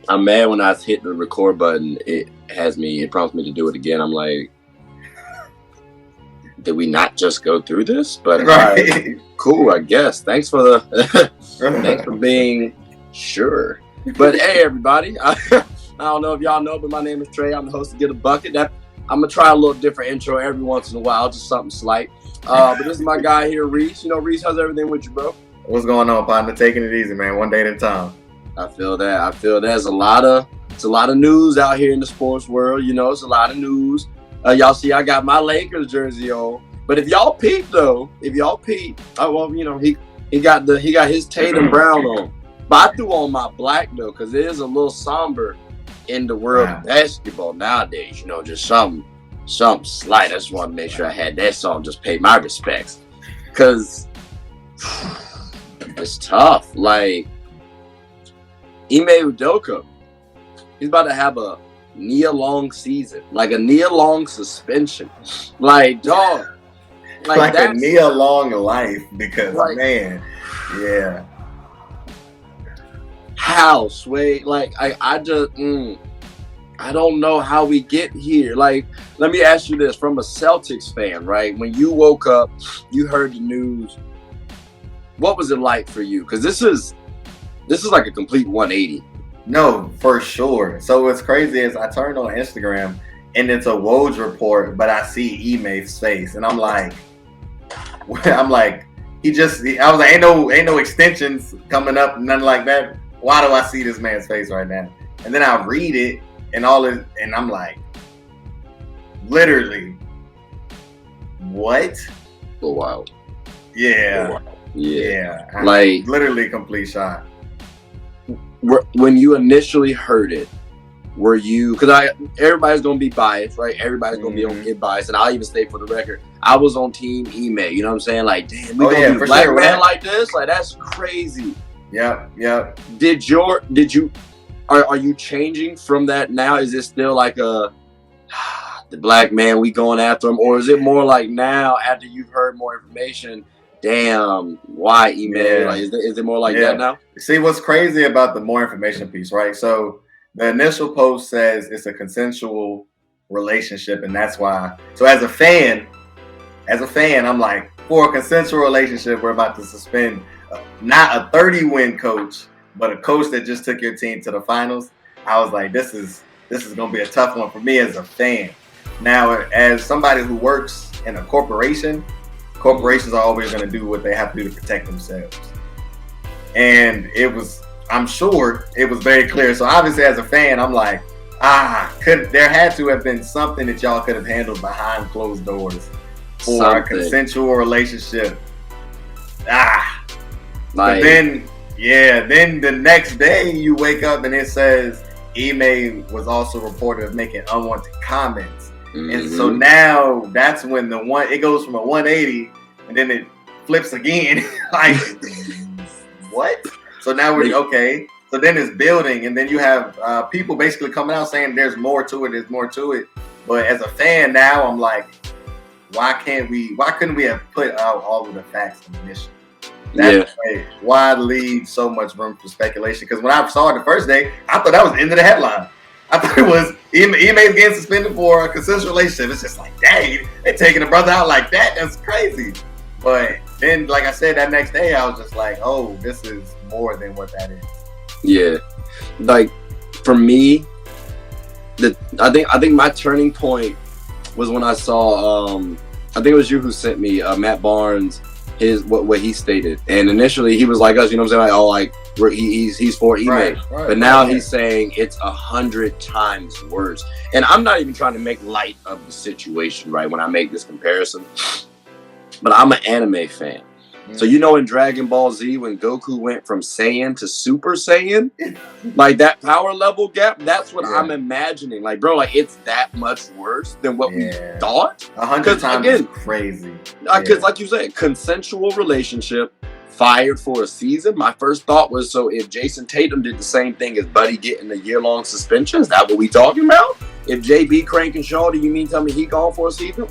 I'm mad when I hit the record button. It prompts me to do it again. I'm like, did we not just go through this? But right. Cool, I guess. Thanks for thanks for being sure. But hey, everybody, I don't know if y'all know, but my name is Trey. I'm the host of Get a Bucket. I'm gonna try a little different intro every once in a while, just something slight. But this is my guy here, Reese. Reese, how's everything with you, bro? What's going on, partner? Taking it easy, man. One day at a time. I feel that. There's a lot of news out here in the sports world. It's a lot of news. Y'all see, I got my Lakers jersey on. But if y'all peep, well, he got his Tatum Brown on. But I threw on my black though, because it is a little somber in the world of basketball nowadays. Just something slight. I just want to make sure I had that song. Just pay my respects, because it's tough. Like Ime Udoka, he's about to have a year-long season, like a year-long suspension. Like, dog. Like a year-long life, because, man, yeah. How, Sway? Like, I just, I don't know how we get here. Like, let me ask you this, from a Celtics fan, right? When you woke up, you heard the news, what was it like for you? Because this is like a complete 180. No, for sure. So what's crazy is I turned on Instagram and it's a Woj report, but I see Ime's face, and I'm like, I was like, ain't no extensions coming up, nothing like that. Why do I see this man's face right now? And then I read it and and I'm like, literally, what? Oh, wow. Yeah. Oh, wow. Yeah. Like, literally complete shock. When you initially heard it, were you, because everybody's gonna be biased, right? Everybody's gonna get biased, and I'll even say for the record, I was on team Ime. You know what I'm saying? Like, damn, we gonna do black man like this? Like, that's crazy. Yep. Are you changing from that now? Is it still like the black man, we going after him, or is it more like now after you've heard more information? Damn, why Ime? Yeah. Like, is it more like that now? See, what's crazy about the more information piece, right? So the initial post says it's a consensual relationship, and that's why. So as a fan, I'm like, for a consensual relationship, we're about to suspend not a 30-win coach, but a coach that just took your team to the finals. I was like, this is gonna be a tough one for me as a fan. Now, as somebody who works in a corporation, corporations are always going to do what they have to do to protect themselves. And I'm sure it was very clear. So obviously as a fan, I'm like, there had to have been something that y'all could have handled behind closed doors for a consensual relationship. But then the next day you wake up and it says Ime was also reported of making unwanted comments. Mm-hmm. And so now that's when it goes from a 180 and then it flips again. Like, what? So now we're okay. So then it's building, and then you have people basically coming out saying there's more to it. But as a fan now, I'm like, why couldn't we have put out all of the facts initially? Why leave so much room for speculation? Because when I saw it the first day, I thought that was the end of the headline. I thought it was Ime's getting suspended for a consensual relationship. It's just like, dang, they taking a brother out like that. That's crazy. But then, like I said, that next day, I was just like, oh, this is more than what that is. Yeah. Like, for me, I think my turning point was when I saw, I think it was you who sent me Matt Barnes, what he stated. And initially, he was like us, you know what I'm saying? Like, he's for Ime. Right, but now he's saying it's 100 times worse. And I'm not even trying to make light of the situation, right, when I make this comparison. But I'm an anime fan. Mm-hmm. So in Dragon Ball Z, when Goku went from Saiyan to Super Saiyan, like that power level gap, that's what I'm imagining. Like, bro, like it's that much worse than what we thought. 100 times is crazy. Because like you said, consensual relationship, fired for a season. My first thought was, so if Jason Tatum did the same thing as Buddy getting a year-long suspension, is that what we talking about? If JB cranking Shaw, do you mean tell me he gone for a season?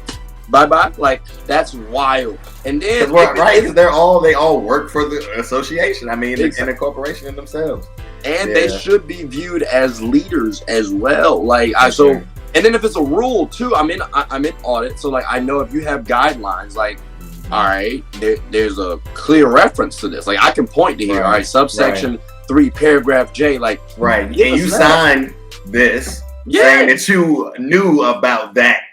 bye. Like, that's wild. And then because they all work for the association. I mean, in the corporation in themselves. And they should be viewed as leaders as well. Like, and then if it's a rule too, I'm in audit, so like I know if you have guidelines, like, all right, there's a clear reference to this. Like, I can point to here, all right, subsection 3, paragraph J, like, right, and you signed this saying that you knew about that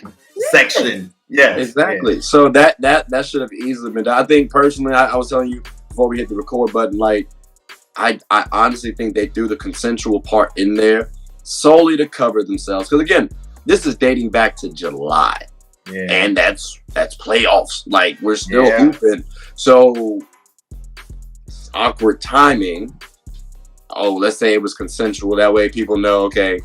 section. Yes, exactly. Yeah. So that should have easily been done. I think personally, I was telling you before we hit the record button, like, I honestly think they threw the consensual part in there solely to cover themselves. Because again, this is dating back to July, and that's playoffs. Like, we're still hooping, so awkward timing. Oh, let's say it was consensual. That way, people know. Okay,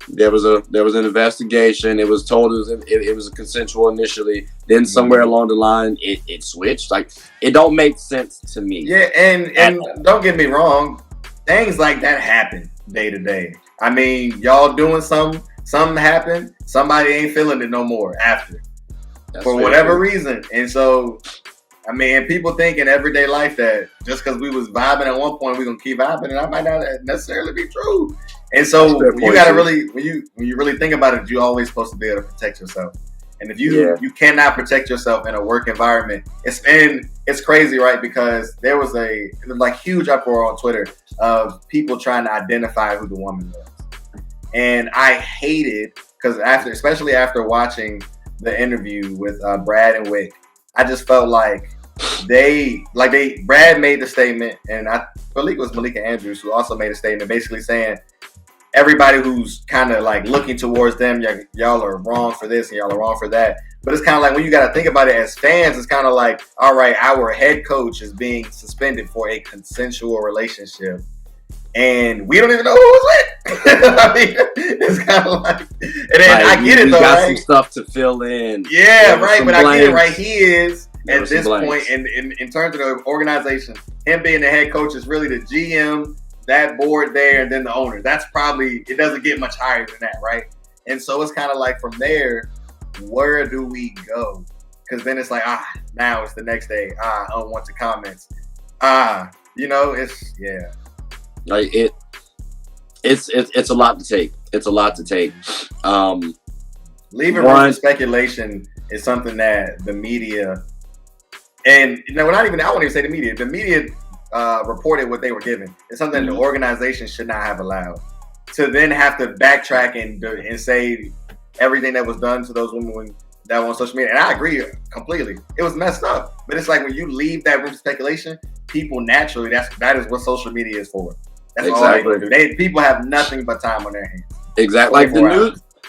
there was an investigation. It was told it was consensual initially. Then somewhere along the line, it switched. Like, it don't make sense to me. Yeah, and don't get me wrong, things like that happen day to day. I mean, y'all doing something happened, somebody ain't feeling it no more after. For whatever reason. And so, I mean, people think in everyday life that just because we was vibing at one point, we're gonna keep vibing, and that might not necessarily be true. And so you gotta really, when you really think about it, you're always supposed to be able to protect yourself. And if you cannot protect yourself in a work environment, it's crazy, right? Because there was a huge uproar on Twitter of people trying to identify who the woman was. And I hated, because especially after watching the interview with Brad and Wick, I just felt like Brad made the statement, and I believe it was Malika Andrews who also made a statement basically saying everybody who's kind of like looking towards them, y'all are wrong for this and y'all are wrong for that. But it's kind of like, when you got to think about it as fans, it's kind of like, all right, our head coach is being suspended for a consensual relationship, and we don't even know who was with. I mean, it's kind of like, and then I get it though, got some stuff to fill in. Yeah, right. But I get it, right? He is at this point in terms of the organization, him being the head coach is really the GM, that board there, and then the owner. That's probably, it doesn't get much higher than that, right? And so it's kind of like, from there, where do we go? Because then it's like, now it's the next day. Unwanted comments. It's like it's a lot to take. It's a lot to take. Leaving room for speculation is something that the media, and I wouldn't even say the media. The media reported what they were given. It's something the organization should not have allowed. To then have to backtrack and say everything that was done to those women that were on social media. And I agree completely. It was messed up. But it's like, when you leave that room for speculation, people naturally, that is what social media is for. That's all they do. People have nothing but time on their hands. Exactly.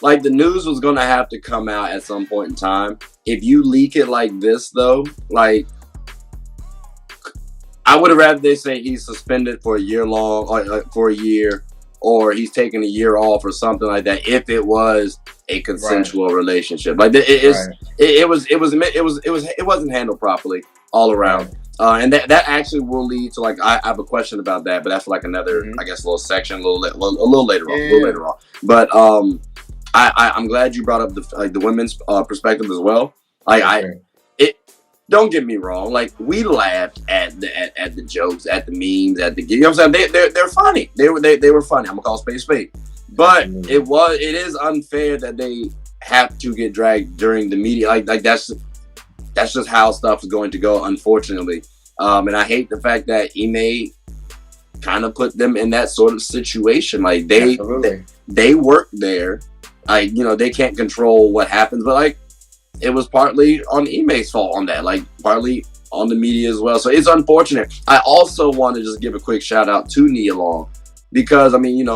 Like the news was gonna have to come out at some point in time. If you leak it like this, though, like, I would have rather they say he's suspended for a year long, or for a year, or he's taking a year off or something like that. If it was a consensual relationship, like it wasn't handled properly all around. And that actually will lead to, like, I have a question about that, but that's like another, I guess, little section, a little later on. But I'm glad you brought up the women's perspective as well. Like, don't get me wrong, like, we laughed at the jokes, at the memes, you know what I'm saying? They're funny. They were funny. I'm gonna call spade a spade. But it is unfair that they have to get dragged during the media. Like that's just how stuff is going to go, unfortunately. And I hate the fact that Ime kind of put them in that sort of situation. Like, they work there. Like, they can't control what happens, but like, it was partly on Ime's fault on that, like partly on the media as well. So it's unfortunate. I also want to just give a quick shout out to Nia Long, because, I mean,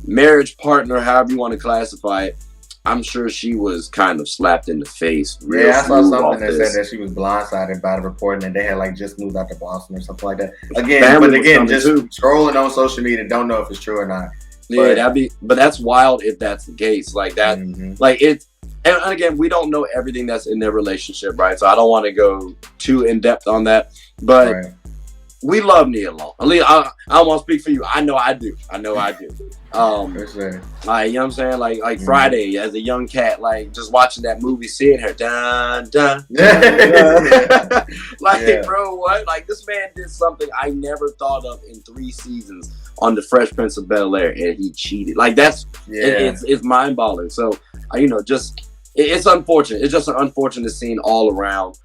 marriage partner, however you want to classify it, I'm sure she was kind of slapped in the face. I saw something that said that she was blindsided by the report, and they had just moved out to Boston or something like that. Again, just scrolling on social media, don't know if it's true or not. Yeah, but that's wild if that's the case. Like that, like it's. And again, we don't know everything that's in their relationship, right? So I don't want to go too in depth on that. But we love Nia Long. At least I don't want to speak for you. I know I do. For sure. Like, you know what I'm saying? Like Friday as a young cat, like just watching that movie, seeing her dun dun. dun. Like, bro, what? Like, this man did something I never thought of in 3 seasons on The Fresh Prince of Bel-Air, and he cheated. Like, that's it's mind-boggling. So, you know, just it's unfortunate. It's just an unfortunate scene all around.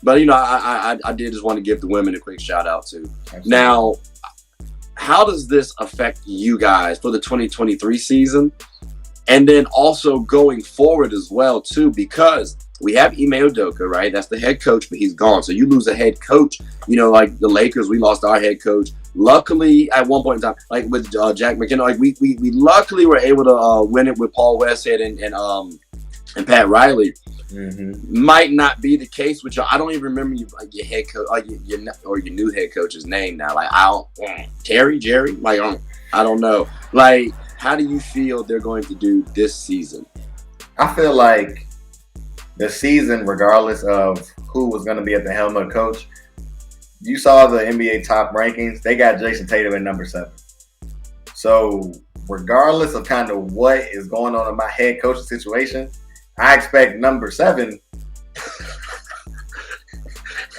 But, you know, I did just want to give the women a quick shout out too. Absolutely. Now, how does this affect you guys for the 2023 season? And then also going forward as well too, because we have Ime Udoka, right? That's the head coach, but he's gone. So you lose a head coach, you know, like the Lakers, we lost our head coach. Luckily, at one point in time, like with Jack McKenna, like we luckily were able to win it with Paul Westhead and Pat Riley. Mm-hmm. Might not be the case with y'all. I don't even remember your head coach or your new head coach's name now. Like Jerry. Like I don't know. Like, how do you feel they're going to do this season? I feel like the season, regardless of who was going to be at the helm of the coach, you saw the NBA top rankings. They got Jason Tatum at number 7. So regardless of kind of what is going on in my head coaching situation, I expect number 7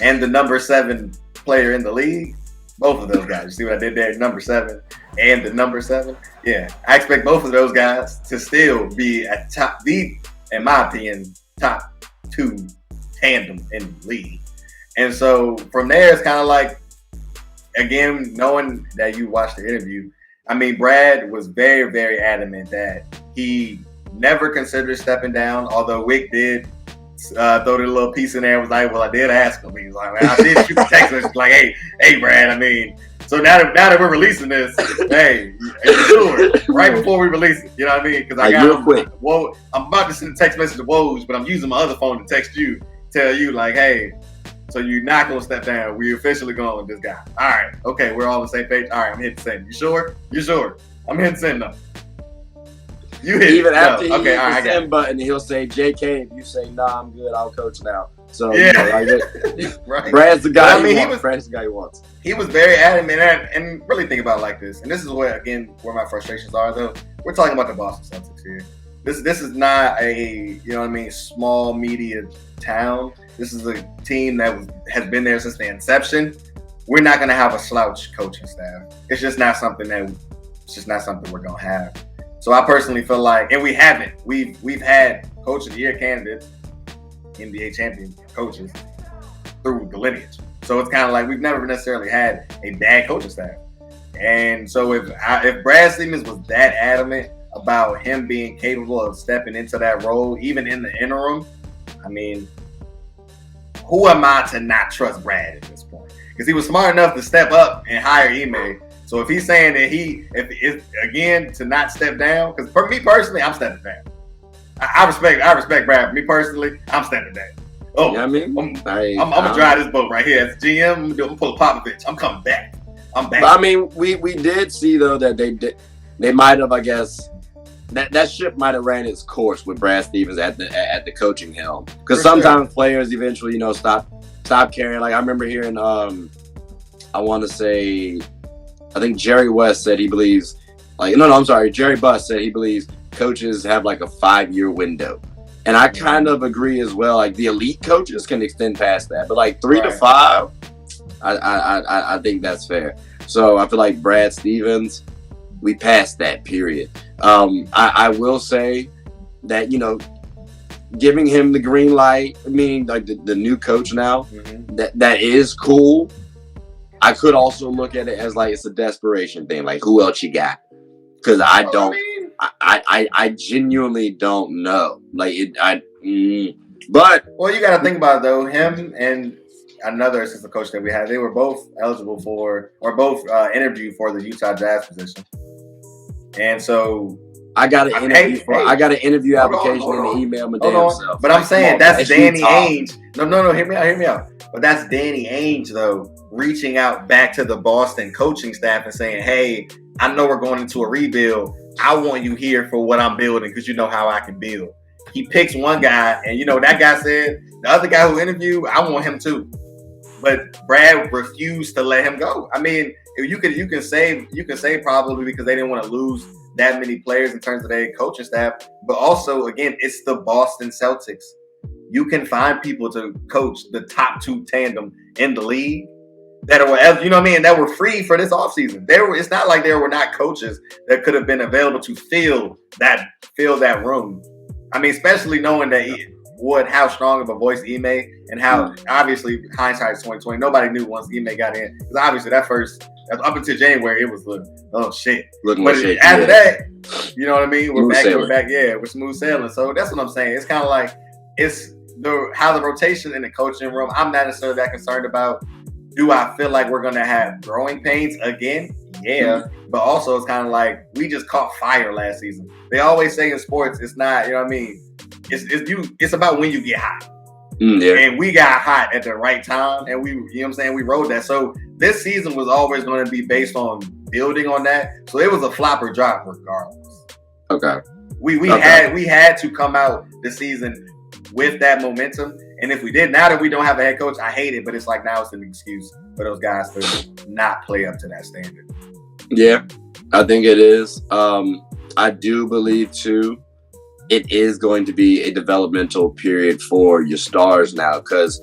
and the number 7 player in the league, both of those guys. You see what I did there? Number 7 and the number 7. Yeah, I expect both of those guys to still be at in my opinion, top 2 tandem in the league. And so from there, it's kind of like, again, knowing that you watched the interview, I mean, Brad was very, very adamant that he never considered stepping down, although Wick did throw the little piece in there and was like, well, I did ask him. He was like, man, I did shoot a text message like, hey, Brad, I mean, so now that we're releasing this, hey, sure, right before we release it, you know what I mean? Because I got real quick. Whoa, I'm about to send a text message to Woj, but I'm using my other phone to text you, tell you like, hey, so you're not going to step down. We officially going with this guy. All right. Okay. We're all on the same page. All right. I'm hitting send. You sure? You sure? I'm hitting send though. You hit even it. after no. he hit the send button, he'll say JK. If you say nah, I'm good. I'll coach now. So yeah, you know, like, right. Brad's the guy. Brad's the guy he wants. He was very adamant, and really think about it like this. And this is where my frustrations are though. We're talking about the Boston Celtics here. This is not a small media town. This is a team that has been there since the inception. We're not going to have a slouch coaching staff. It's just not something we're going to have. So I personally feel like, and we haven't. We've had Coach of the Year candidates, NBA champion coaches through the lineage. So it's kind of like we've never necessarily had a bad coaching staff. And so if Brad Stevens was that adamant about him being capable of stepping into that role, even in the interim, I mean, who am I to not trust Brad at this point? Because he was smart enough to step up and hire Ime. So if he's saying that if again to not step down, because for me personally, I'm stepping down. I respect Brad. For me personally, I'm stepping down. Oh, you know what I mean? I'm gonna drive this boat right here as GM. I'm gonna pull a Popovich. I'm coming back. I'm back. But, I mean, we did see though that they might have, I guess. That ship might have ran its course with Brad Stevens at the coaching helm, because sometimes players eventually stop caring. Like I remember hearing I want to say I think Jerry West said he believes Jerry Buss said he believes coaches have like a 5-year window, and I kind of agree as well. Like the elite coaches can extend past that, but like 3 to 5, I think that's fair. So I feel like Brad Stevens, we passed that period. I will say that, giving him the green light, meaning like the new coach now, that is cool. I could also look at it as like it's a desperation thing. Like, who else you got? Because I genuinely don't know. Like but you got to think about it though. Him and another assistant coach that we had, they were both eligible for, or both interviewed for the Utah Jazz position. And so I got an interview application in the email my damn self. But I'm saying that's Danny Ainge. No, hear me out. But that's Danny Ainge though, reaching out back to the Boston coaching staff and saying, hey, I know we're going into a rebuild. I want you here for what I'm building because you know how I can build. He picks one guy, and that guy said the other guy who interviewed, I want him too. but Brad refused to let him go. I mean, you can say probably because they didn't want to lose that many players in terms of their coaching staff, but also again, it's the Boston Celtics. You can find people to coach the top 2 tandem in the league that were, you know what I mean, that were free for this offseason. It's not like there were not coaches that could have been available to fill that room. I mean, especially knowing that how strong of a voice Ime, and how obviously hindsight is 2020. Nobody knew once Ime got in, because obviously that first up until January it was shit. Looking but shit, after that, you know what I mean? We're back, we're smooth sailing. So that's what I'm saying. It's kind of like it's how the rotation in the coaching room. I'm not necessarily that concerned about. Do I feel like we're gonna have growing pains again? Yeah, but also it's kind of like we just caught fire last season. They always say in sports, it's not, you know what I mean? It's about when you get hot. And we got hot at the right time, and you know what I'm saying, we rode that. So this season was always going to be based on building on that. So it was a flop or drop regardless. Okay. We had to come out this season with that momentum. And if we did, now that we don't have a head coach, I hate it, but it's like now it's an excuse for those guys to not play up to that standard. Yeah, I think it is. I do believe too, it is going to be a developmental period for your stars now, because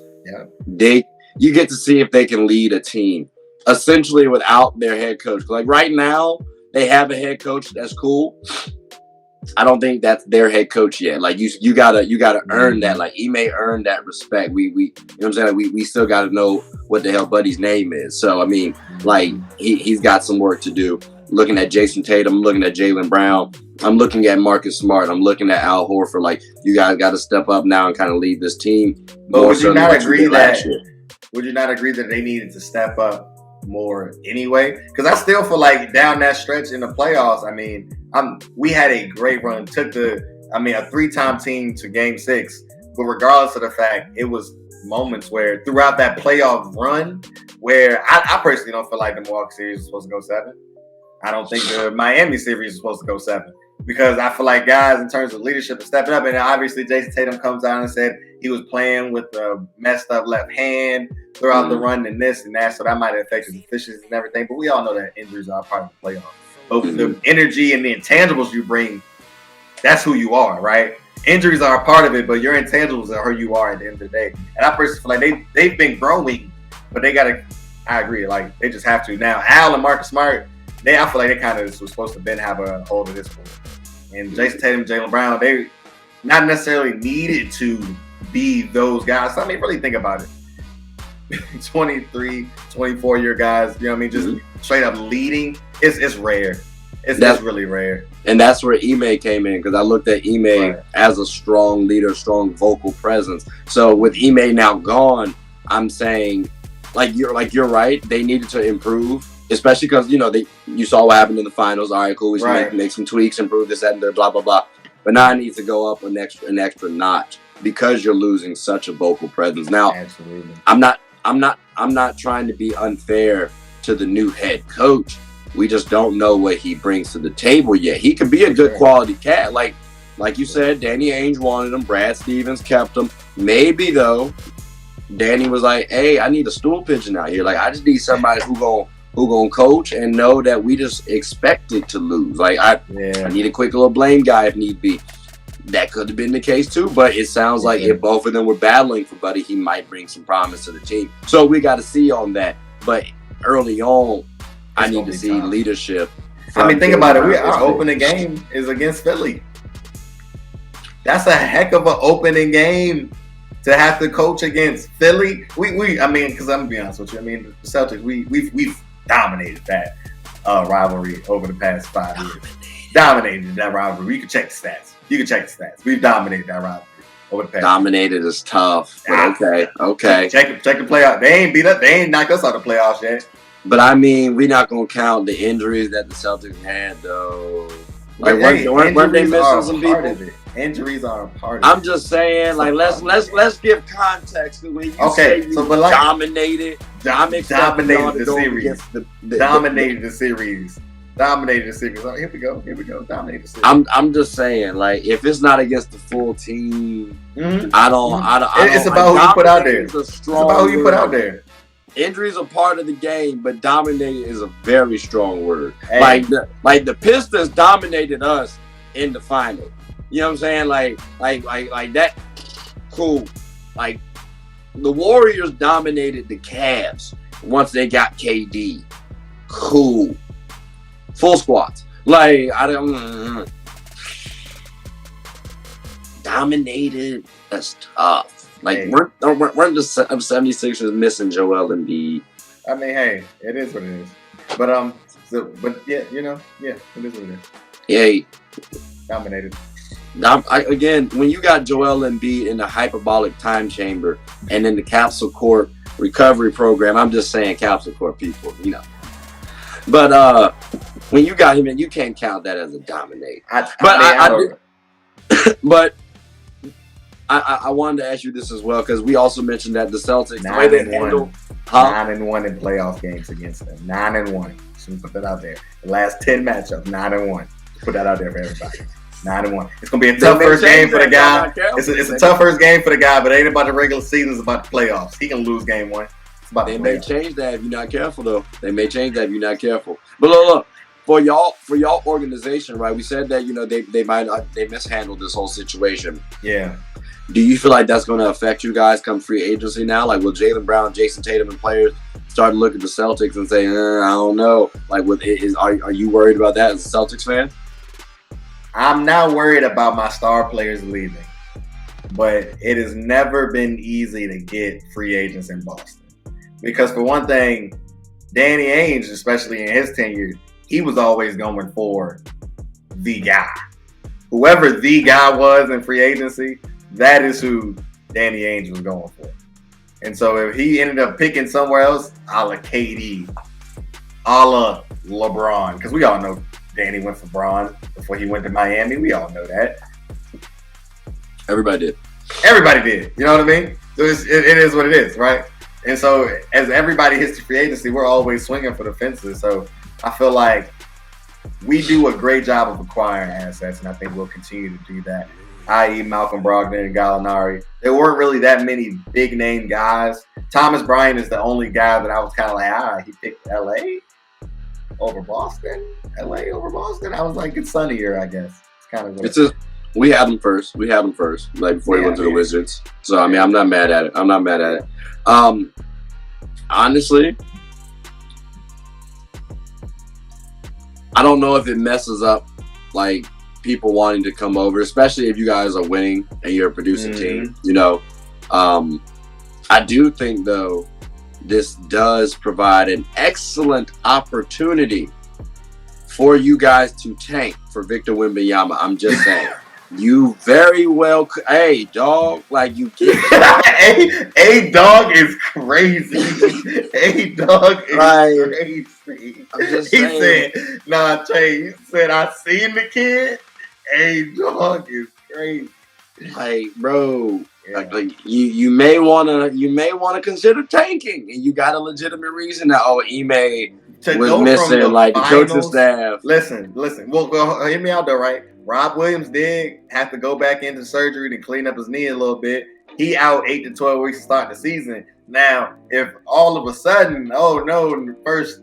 you get to see if they can lead a team essentially without their head coach. Like right now, they have a head coach that's cool. I don't think that's their head coach yet. Like you gotta earn that. Like Ime earned that respect. We you know what I'm saying? We still gotta know what the hell Buddy's name is. So I mean, like he's got some work to do. Looking at Jason Tatum, looking at Jaylen Brown, I'm looking at Marcus Smart, I'm looking at Al Horford. Like you guys got to step up now and kind of lead this team. But would you not agree that they needed to step up more anyway? Because I still feel like down that stretch in the playoffs, I mean, we had a great run. Took a 3-time team to Game 6. But regardless of the fact, it was moments where throughout that playoff run, where I personally don't feel like the Milwaukee series was supposed to go 7. I don't think the Miami series is supposed to go 7, because I feel like guys in terms of leadership are stepping up. And obviously Jason Tatum comes out and said he was playing with a messed up left hand throughout the run and this and that. So that might have affected his efficiency and everything. But we all know that injuries are a part of the playoffs. But the energy and the intangibles you bring, that's who you are, right? Injuries are a part of it, but your intangibles are who you are at the end of the day. And I personally feel like they've been growing, but they got to, I agree, like they just have to. Now, Al and Marcus Smart, I feel like they kind of was supposed to have a hold of this point. And Jason Tatum, Jaylen Brown, they not necessarily needed to be those guys. I mean, really think about it. 23, 24-year guys, you know what I mean? Just straight up leading. It's rare. That's really rare. And that's where Ime came in, because I looked at Ime as a strong leader, strong vocal presence. So with Ime now gone, I'm saying, you're right. They needed to improve. Especially because, you saw what happened in the finals. All right, cool. We should make some tweaks, improve this, that, and there, blah, blah, blah. But now I need to go up an extra notch, because you're losing such a vocal presence. Now, absolutely. I'm not trying to be unfair to the new head coach. We just don't know what he brings to the table yet. He could be a good quality cat. Like you said, Danny Ainge wanted him. Brad Stevens kept him. Maybe, though, Danny was like, hey, I need a stool pigeon out here. Like, I just need somebody who gonna coach and know that we just expected to lose. Like I need a quick little blame guy if need be. That could have been the case too, but it sounds like if both of them were battling for Buddy, he might bring some promise to the team. So we got to see on that. But early on, I need to see leadership. I mean, think about it. Our opening game is against Philly. That's a heck of an opening game to have to coach against Philly. I mean, because I'm gonna be honest with you. I mean, the Celtics, we've dominated that rivalry over the past 5 years. Dominated that rivalry. You can check the stats. We've dominated that rivalry over the past. Dominated is tough. But okay. Check the playoffs. They ain't beat us. They ain't knocked us out of the playoffs yet. But I mean, we're not gonna count the injuries that the Celtics had, though. Like, weren't they missing some people? Injuries are a part of it. I'm just saying, like, let's give context to when you say you dominated. Dominated the series. Dominated the series. Oh, here we go. Dominated the series. I'm just saying, like, if it's not against the full team, I don't. It's about who you put out there. It's about who you put out there. injuries are part of the game, but dominated is a very strong word. Hey. Like the Pistons dominated us in the final. You know what I'm saying? Like that. Cool. Like the Warriors dominated the Cavs once they got KD. Cool. Full squats. Like I don't. Dominated. That's tough. Like, hey. weren't the 76ers missing Joel Embiid? I mean, hey, it is what it is. But yeah, you know, yeah, it is what it is. Yeah. Dominated. Again, when you got Joel Embiid in the hyperbolic time chamber and in the capsule court recovery program, I'm just saying capsule court people, you know. But when you got him in, you can't count that as a dominate. But I wanted to ask you this as well because we also mentioned that the Celtics 9-1 in playoff games against them. 9-1. So we put that out there. The last 10 matchups, 9-1. Put that out there for everybody. 9-1. It's gonna be a tough first game for the guy. It's a tough first game for the guy, but it ain't about the regular season. It's about the playoffs. He can lose game one. It's about they may change that if you're not careful, though. They may change that if you're not careful. But look. For y'all organization, right? We said that they mishandled this whole situation. Yeah. Do you feel like that's going to affect you guys come free agency now? Like, will Jaylen Brown, Jason Tatum, and players start to look at the Celtics and say, I don't know. Like, are you worried about that as a Celtics fan? I'm not worried about my star players leaving, but it has never been easy to get free agents in Boston because, for one thing, Danny Ainge, especially in his tenure, he was always going for the guy. Whoever the guy was in free agency, that is who Danny Ainge was going for. And so if he ended up picking somewhere else, a la KD, a la LeBron, because we all know Danny went for Bron before he went to Miami. We all know that. Everybody did. You know what I mean? So it is what it is, right? And so as everybody hits the free agency, we're always swinging for the fences. So I feel like we do a great job of acquiring assets, and I think we'll continue to do that, i.e. Malcolm Brogdon and Gallinari. There weren't really that many big-name guys. Thomas Bryant is the only guy that I was kind of like, he picked L.A. over Boston? L.A. over Boston? I was like, it's sunnier, I guess. It's kind of weird. We had him first, like before he went to the Wizards. So, I mean, I'm not mad at it. Honestly, I don't know if it messes up like people wanting to come over, especially if you guys are winning and you're a producing team. You know, I do think though this does provide an excellent opportunity for you guys to tank for Victor Wembanyama. I'm just saying. You very well could. Hey, dog, like you get A dog is crazy. A dog is crazy. I'm just saying. He said, Trey, he said, I seen the kid. A dog is crazy. Like, bro, like you may wanna consider tanking, and you got a legitimate reason that Ime was missing, like the coaching staff. Listen. Well, hear me out though, right? Rob Williams did have to go back into surgery to clean up his knee a little bit. He out 8 to 12 weeks to start the season. Now, if all of a sudden, the first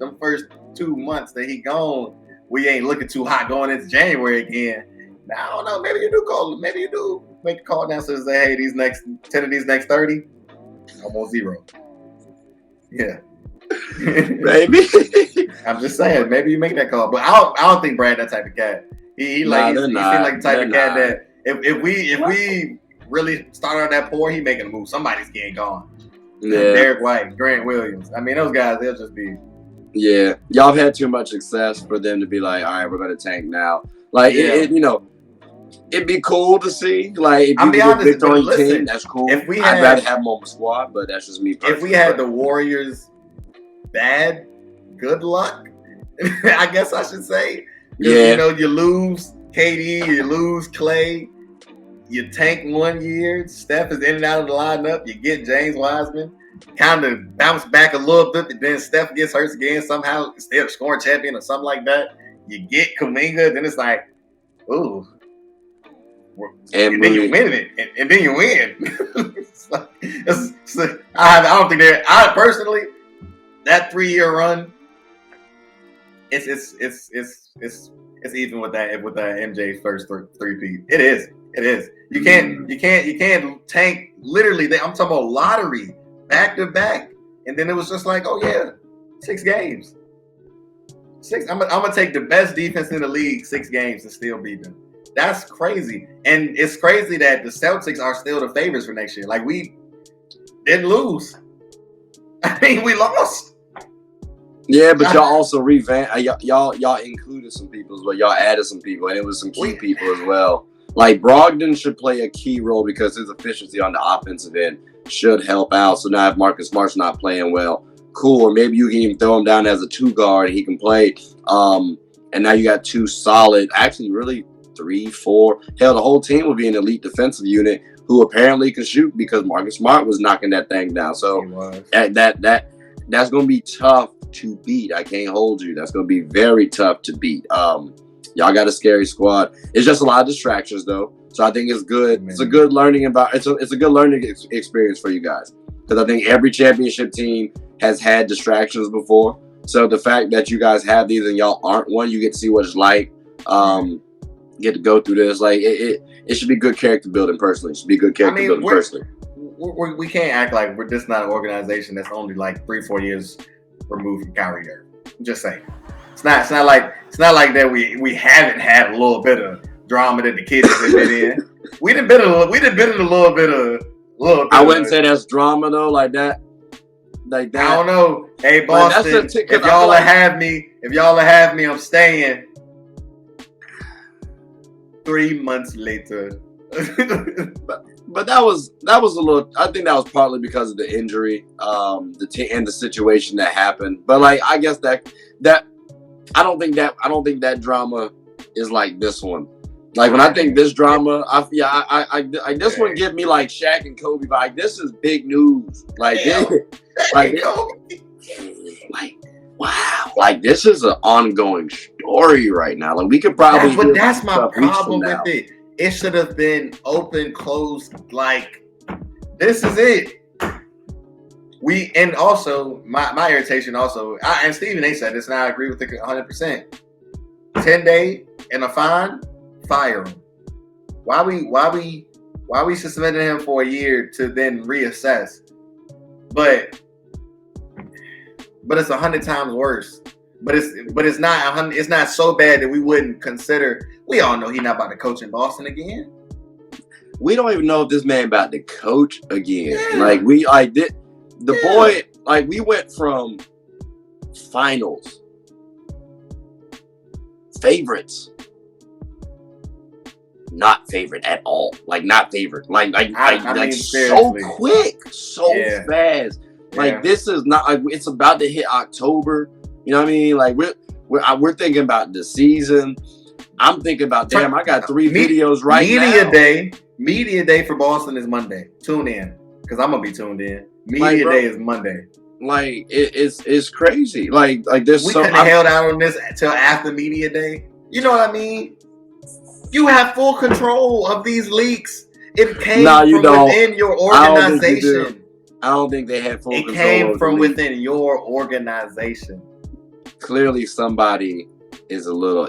2 months that he gone, we ain't looking too hot going into January again. Now, I don't know. Maybe you do call him. Maybe you do make a call now and say, hey, these next 10 of these next 30, I'm on 0. Yeah. Maybe. I'm just saying, maybe you make that call. But I don't think Brad that type of cat. He seems like the type of cat that if we really start on that pour, he making a move. Somebody's getting gone. Yeah. Derek White, Grant Williams. I mean, those guys, they'll just be. Yeah, y'all have had too much success for them to be like, all right, we're gonna tank now. Like, it'd be cool to see. Like, if you get Victor on your team, that's cool. I'd rather have him on the squad, but that's just me personally. If we had the Warriors bad, good luck, I guess I should say. Yeah. You lose KD, you lose Clay, you tank 1 year, Steph is in and out of the lineup, you get James Wiseman, kind of bounce back a little bit, but then Steph gets hurt again somehow, instead of scoring champion or something like that. You get Kuminga, then it's like, ooh. And then you win it. And then you win. I don't think I personally, that 3-year run, it's even with that MJ first three-peat. It is. You can't tank literally. I'm talking about lottery back to back, and then it was just like, oh yeah, 6 games. 6. I'm gonna take the best defense in the league 6 games and still beat them. That's crazy, and it's crazy that the Celtics are still the favorites for next year. Like, we didn't lose. I mean, we lost. Yeah, but y'all also revamped. Y'all included some people as well. Y'all added some people, and it was some key people as well. Like, Brogdon should play a key role because his efficiency on the offensive end should help out. So now if Marcus Smart's not playing well, cool. Or maybe you can even throw him down as a 2 guard and he can play. And now you got 2 solid, actually really 3, 4. Hell, the whole team will be an elite defensive unit who apparently can shoot because Marcus Smart was knocking that thing down. So that's going to be tough to beat. I can't hold you. That's going to be very tough to beat. Y'all got a scary squad. It's just a lot of distractions though. So I think it's good. It's a good learning it's a good learning experience for you guys. Because I think every championship team has had distractions before. So the fact that you guys have these and y'all aren't one, you get to see what it's like. Get to go through this. Like it should be good character building personally. It should be good character building personally. We can't act like we're just not an organization that's only like 3-4 years removed from Kyrie Irving. I'm just saying. It's not like that we haven't had a little bit of drama that the kids have been in. We done been in a little bit. I wouldn't say that's drama though, like that. Like that. I don't know. Hey Boston, if y'all have me, I'm staying. 3 months later. But that was a little. I think that was partly because of the injury, and the situation that happened. But like, I guess that I don't think that drama is like this one. Like when I think this drama, this one give me like Shaq and Kobe. Like this is big news. Like wow. Like this is an ongoing story right now. Like we could probably. That's my problem with it. It should have been open, closed. Like this is it. And also my irritation also, and Stephen A said this, and I agree with it 100%. 10-day and a fine, fire him. Why we suspended him for a year to then reassess? But it's 100 times worse. But it's not so bad that we wouldn't consider. We all know he's not about to coach in Boston again. We don't even know if this man about to coach again. Yeah. Boy, like we went from finals favorites, not favorite at all. Like not favorite. I mean, so quick, so fast. Like this is not like it's about to hit October. You know what I mean? Like we're thinking about the season. I'm thinking about I got 3 videos right now. Media day for Boston is Monday. Tune in because I'm gonna be tuned in. Media day is Monday. Like it's crazy. Like there's we couldn't have held out on this until after media day. You know what I mean? You have full control of these leaks. It came from within your organization. I don't think they had full control. It came from within your organization. Clearly, somebody is a little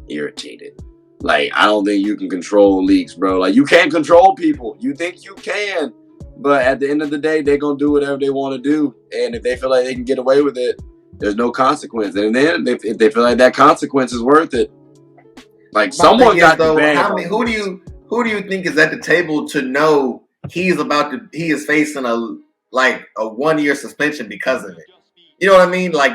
irritated. Like, I don't think you can control leaks, bro. Like, you can't control people. You think you can. But at the end of the day, they're going to do whatever they want to do. And if they feel like they can get away with it, there's no consequence. And then if they feel like that consequence is worth it, like someone got the ban. Who do you think is at the table to know he is facing a 1-year suspension because of it? You know what I mean? Like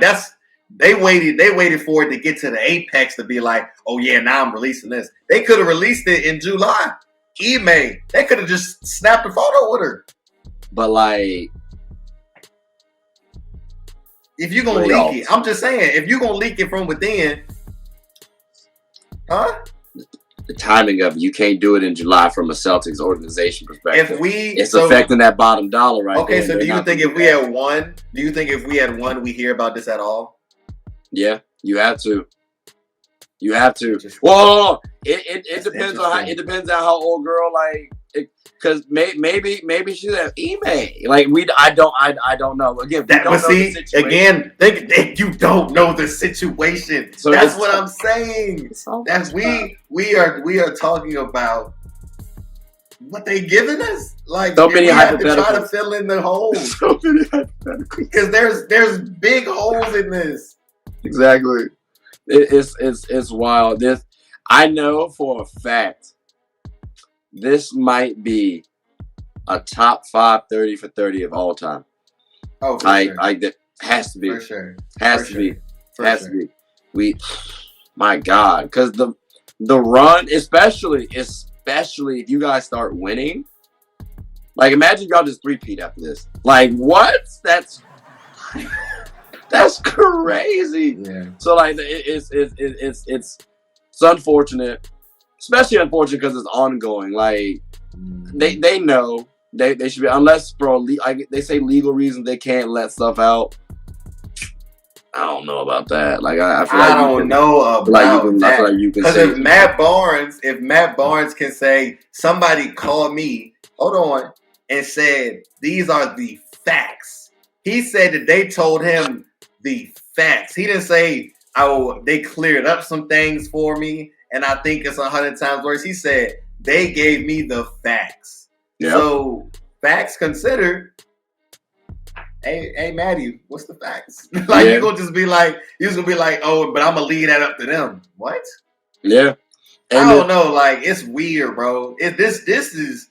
they waited for it to get to the apex to be like, oh yeah, now I'm releasing this. They could have released it in July. Ime, they could have just snapped a photo with her. But like, if you're gonna leak it, I'm just saying, if you're gonna leak it from within, the timing of it, you can't do it in July from a Celtics organization perspective. It's affecting that bottom dollar right there. Okay, so do you think if we had won, we hear about this at all? Yeah, you have to. You have to. Well, it depends on how old girl because maybe she's at Ime. Like I don't know. Again, we don't know the situation. You don't know the situation. So that's what I'm saying. That we are talking about what they giving us. Like so many have to try to fill in the holes. So many hypotheticals. Because there's big holes in this. Exactly. It's wild. I know for a fact this might be a top 5 30 for 30 of all time. Oh, for sure. That has to be. For sure. Has to be. My God. Because the run, especially if you guys start winning, like imagine y'all just three-peat after this. Like what? That's crazy. Yeah. So like it's unfortunate, especially unfortunate because it's ongoing. Like they know they should be, unless for they say legal reasons they can't let stuff out. I don't know about that. Like I feel like I don't know about that. I feel like you can say, if Matt Barnes can say somebody called me, hold on, and said these are the facts. He said that they told him the facts. He didn't say, "Oh, they cleared up some things for me," and I think it's 100 times worse. He said they gave me the facts. Yep. So facts considered. Hey, Maddie, what's the facts? Like you're gonna just be like, oh, but I'm gonna leave that up to them. What? Yeah. And I don't know. Like it's weird, bro. This is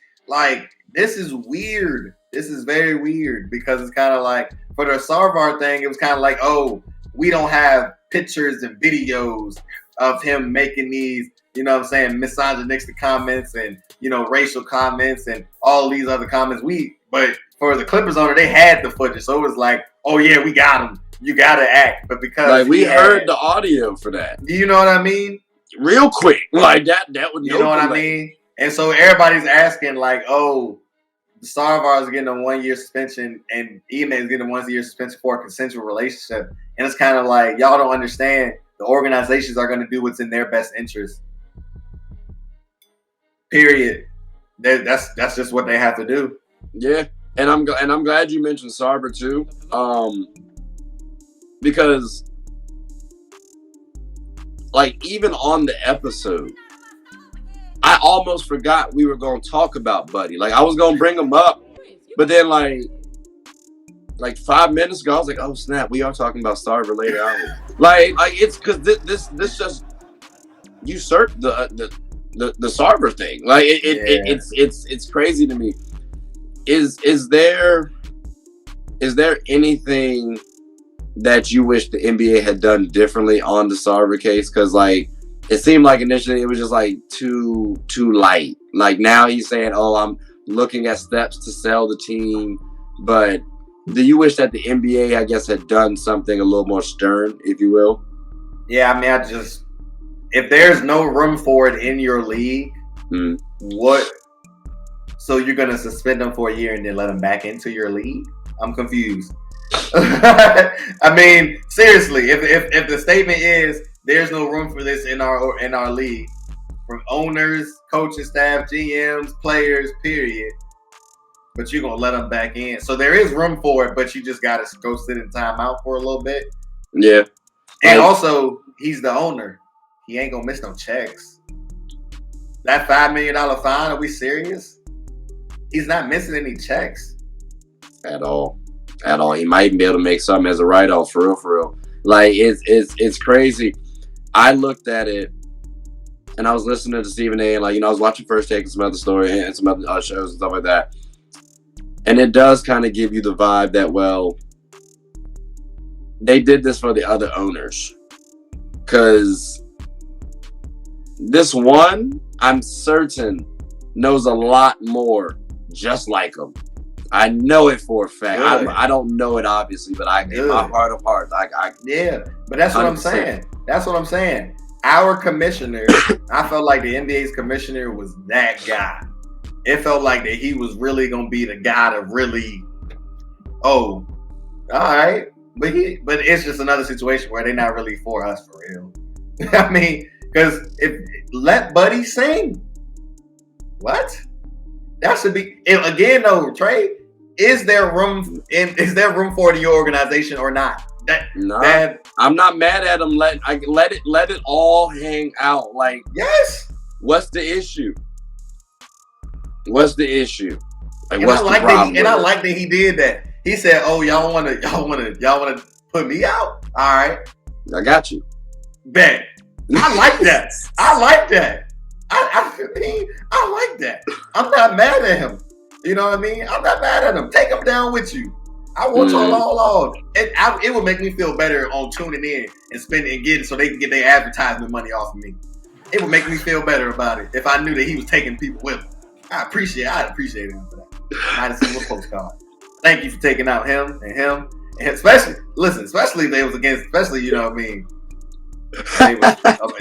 weird. This is very weird because it's kind of like for the Sarver thing, it was kind of like, oh, we don't have pictures and videos of him making these, you know what I'm saying, misogynistic comments and, you know, racial comments and all these other comments. But for the Clippers owner, they had the footage. So it was like, oh, yeah, we got him. You got to act. But because like we heard the audio for that. You know what I mean? Real quick. Like that would you know what I mean? And so everybody's asking like, oh, Sarver is getting a 1-year suspension and Ime is getting a 1-year suspension for a consensual relationship. And it's kind of like, y'all don't understand. The organizations are going to do what's in their best interest. Period. That's just what they have to do. Yeah. And I'm glad you mentioned Sarver too, because like even on the episode, I almost forgot we were going to talk about Buddy. Like I was going to bring him up, but then like 5 minutes ago, I was like, oh snap, we are talking about Sarver later on. like it's because this just usurped the Sarver thing. Like it's crazy to me. Is there anything that you wish the NBA had done differently on the Sarver case? Because like it seemed like initially it was just like too light. Like now he's saying, "Oh, I'm looking at steps to sell the team." But do you wish that the NBA, I guess, had done something a little more stern, if you will? Yeah, I mean, if there's no room for it in your league, what? So you're going to suspend them for a year and then let them back into your league? I'm confused. I mean, seriously, if the statement is there's no room for this in our league, from owners, coaching staff, GMs, players, period, but you're going to let them back in. So there is room for it, but you just got to go sit in timeout for a little bit. Yeah. And also, he's the owner. He ain't going to miss no checks. That $5 million fine, are we serious? He's not missing any checks. At all. He might be able to make something as a write-off, for real. Like, it's crazy. I looked at it, and I was listening to Stephen A. And, like, you know, I was watching First Take and some other story and some other shows and stuff like that. And it does kind of give you the vibe that, well, they did this for the other owners. Because this one, I'm certain, knows a lot more just like him. I know it for a fact. I don't know it obviously, but in my heart of hearts, yeah. But that's what 100%. I'm saying. That's what I'm saying. Our commissioner, I felt like the NBA's commissioner was that guy. It felt like that he was really gonna be the guy to really. Oh, all right, but it's just another situation where they're not really for us for real. I mean, because if let Buddy sing, what? That should be again though, Trey. Is there room for it in your organization or not? I'm not mad at him. Let it all hang out. Like, yes. What's the issue? What's the issue? Like, I like that he did that. He said, "Oh, y'all want to put me out? All right, I got you." Bet. I like that. I like that. I like that. I'm not mad at him. You know what I mean? I'm not mad at him. Take him down with you. I want y'all all on. It would make me feel better on tuning in and getting so they can get their advertisement money off of me. It would make me feel better about it if I knew that he was taking people with him. I'd appreciate him for that. I'd send him a postcard. Thank you for taking out him, and especially if they was against, especially, you know what I mean?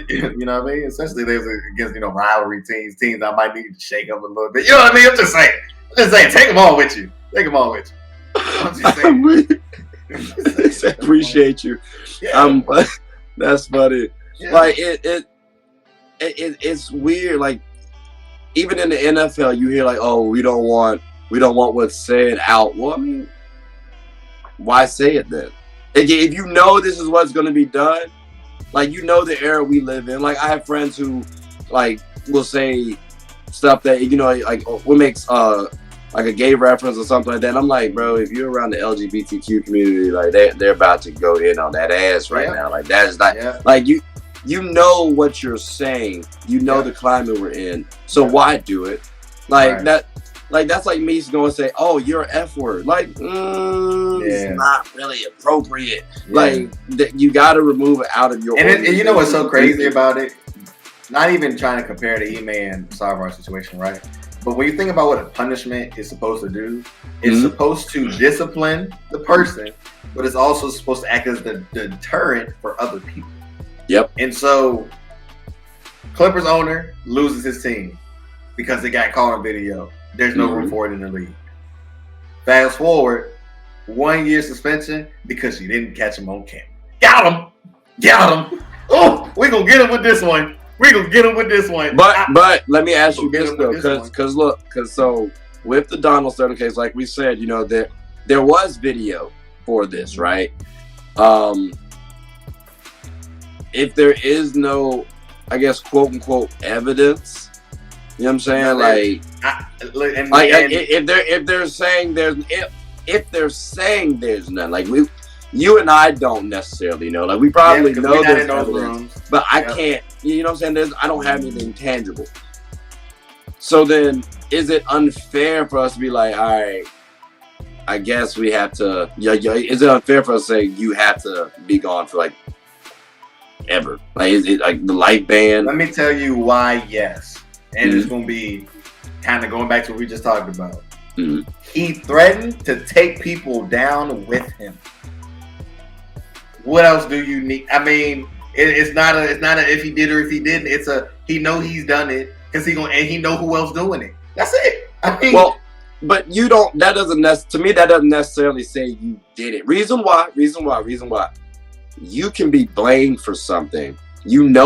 You know what I mean? Especially if they was against, rivalry teams I might need to shake up a little bit. You know what I mean? I'm just saying, take them all with you. Take them all with you. I'm just saying. Appreciate you. Yeah. That's funny. Yeah. Like it's weird. Like, even in the NFL, you hear like, "Oh, we don't want what's said out." Well, I mean, why say it then? If you know this is what's going to be done, like, the era we live in. Like, I have friends who, like, will say stuff that, like, what makes like a gay reference or something like that. And I'm like, bro, if you're around the LGBTQ community, like, they're about to go in on that ass right now. Like, that is not like you know what you're saying. The climate we're in. So why do it? Like that. Like, that's like me going to say, "Oh, you're an F word." Like, it's not really appropriate. Yeah. Like, you got to remove it out of your. And you know what's so crazy about it? Not even trying to compare the Ime and Sarver situation, right? But when you think about what a punishment is supposed to do, it's supposed to discipline the person, but it's also supposed to act as the deterrent for other people. Yep. And so, Clippers owner loses his team because they got caught on video. There's no room for it in the league. Fast forward, 1 year suspension because you didn't catch him on camera. Got him. Oh, we're going to get him with this one. But let me ask you this though, because so with the Donald Sterling case, like we said, there was video for this, right? If there is no, I guess, quote unquote evidence, you know what I'm saying? If they're saying there's none, like you and I don't necessarily know. Like, we probably know there's evidence, but I can't. You know what I'm saying? I don't have anything tangible. So then, is it unfair for us to be like, all right, I guess we have to? Is it unfair for us to say you have to be gone for like ever? Like, is it like the light ban? Let me tell you why. Yes. And it's going to be kind of going back to what we just talked about. He threatened to take people down with him. What else do you need? I mean, it's not a if he did or if he didn't. It's he know he's done it because he know who else doing it. That's it. I mean, well, but you don't. That doesn't necessarily say you did it. Reason why. You can be blamed for something.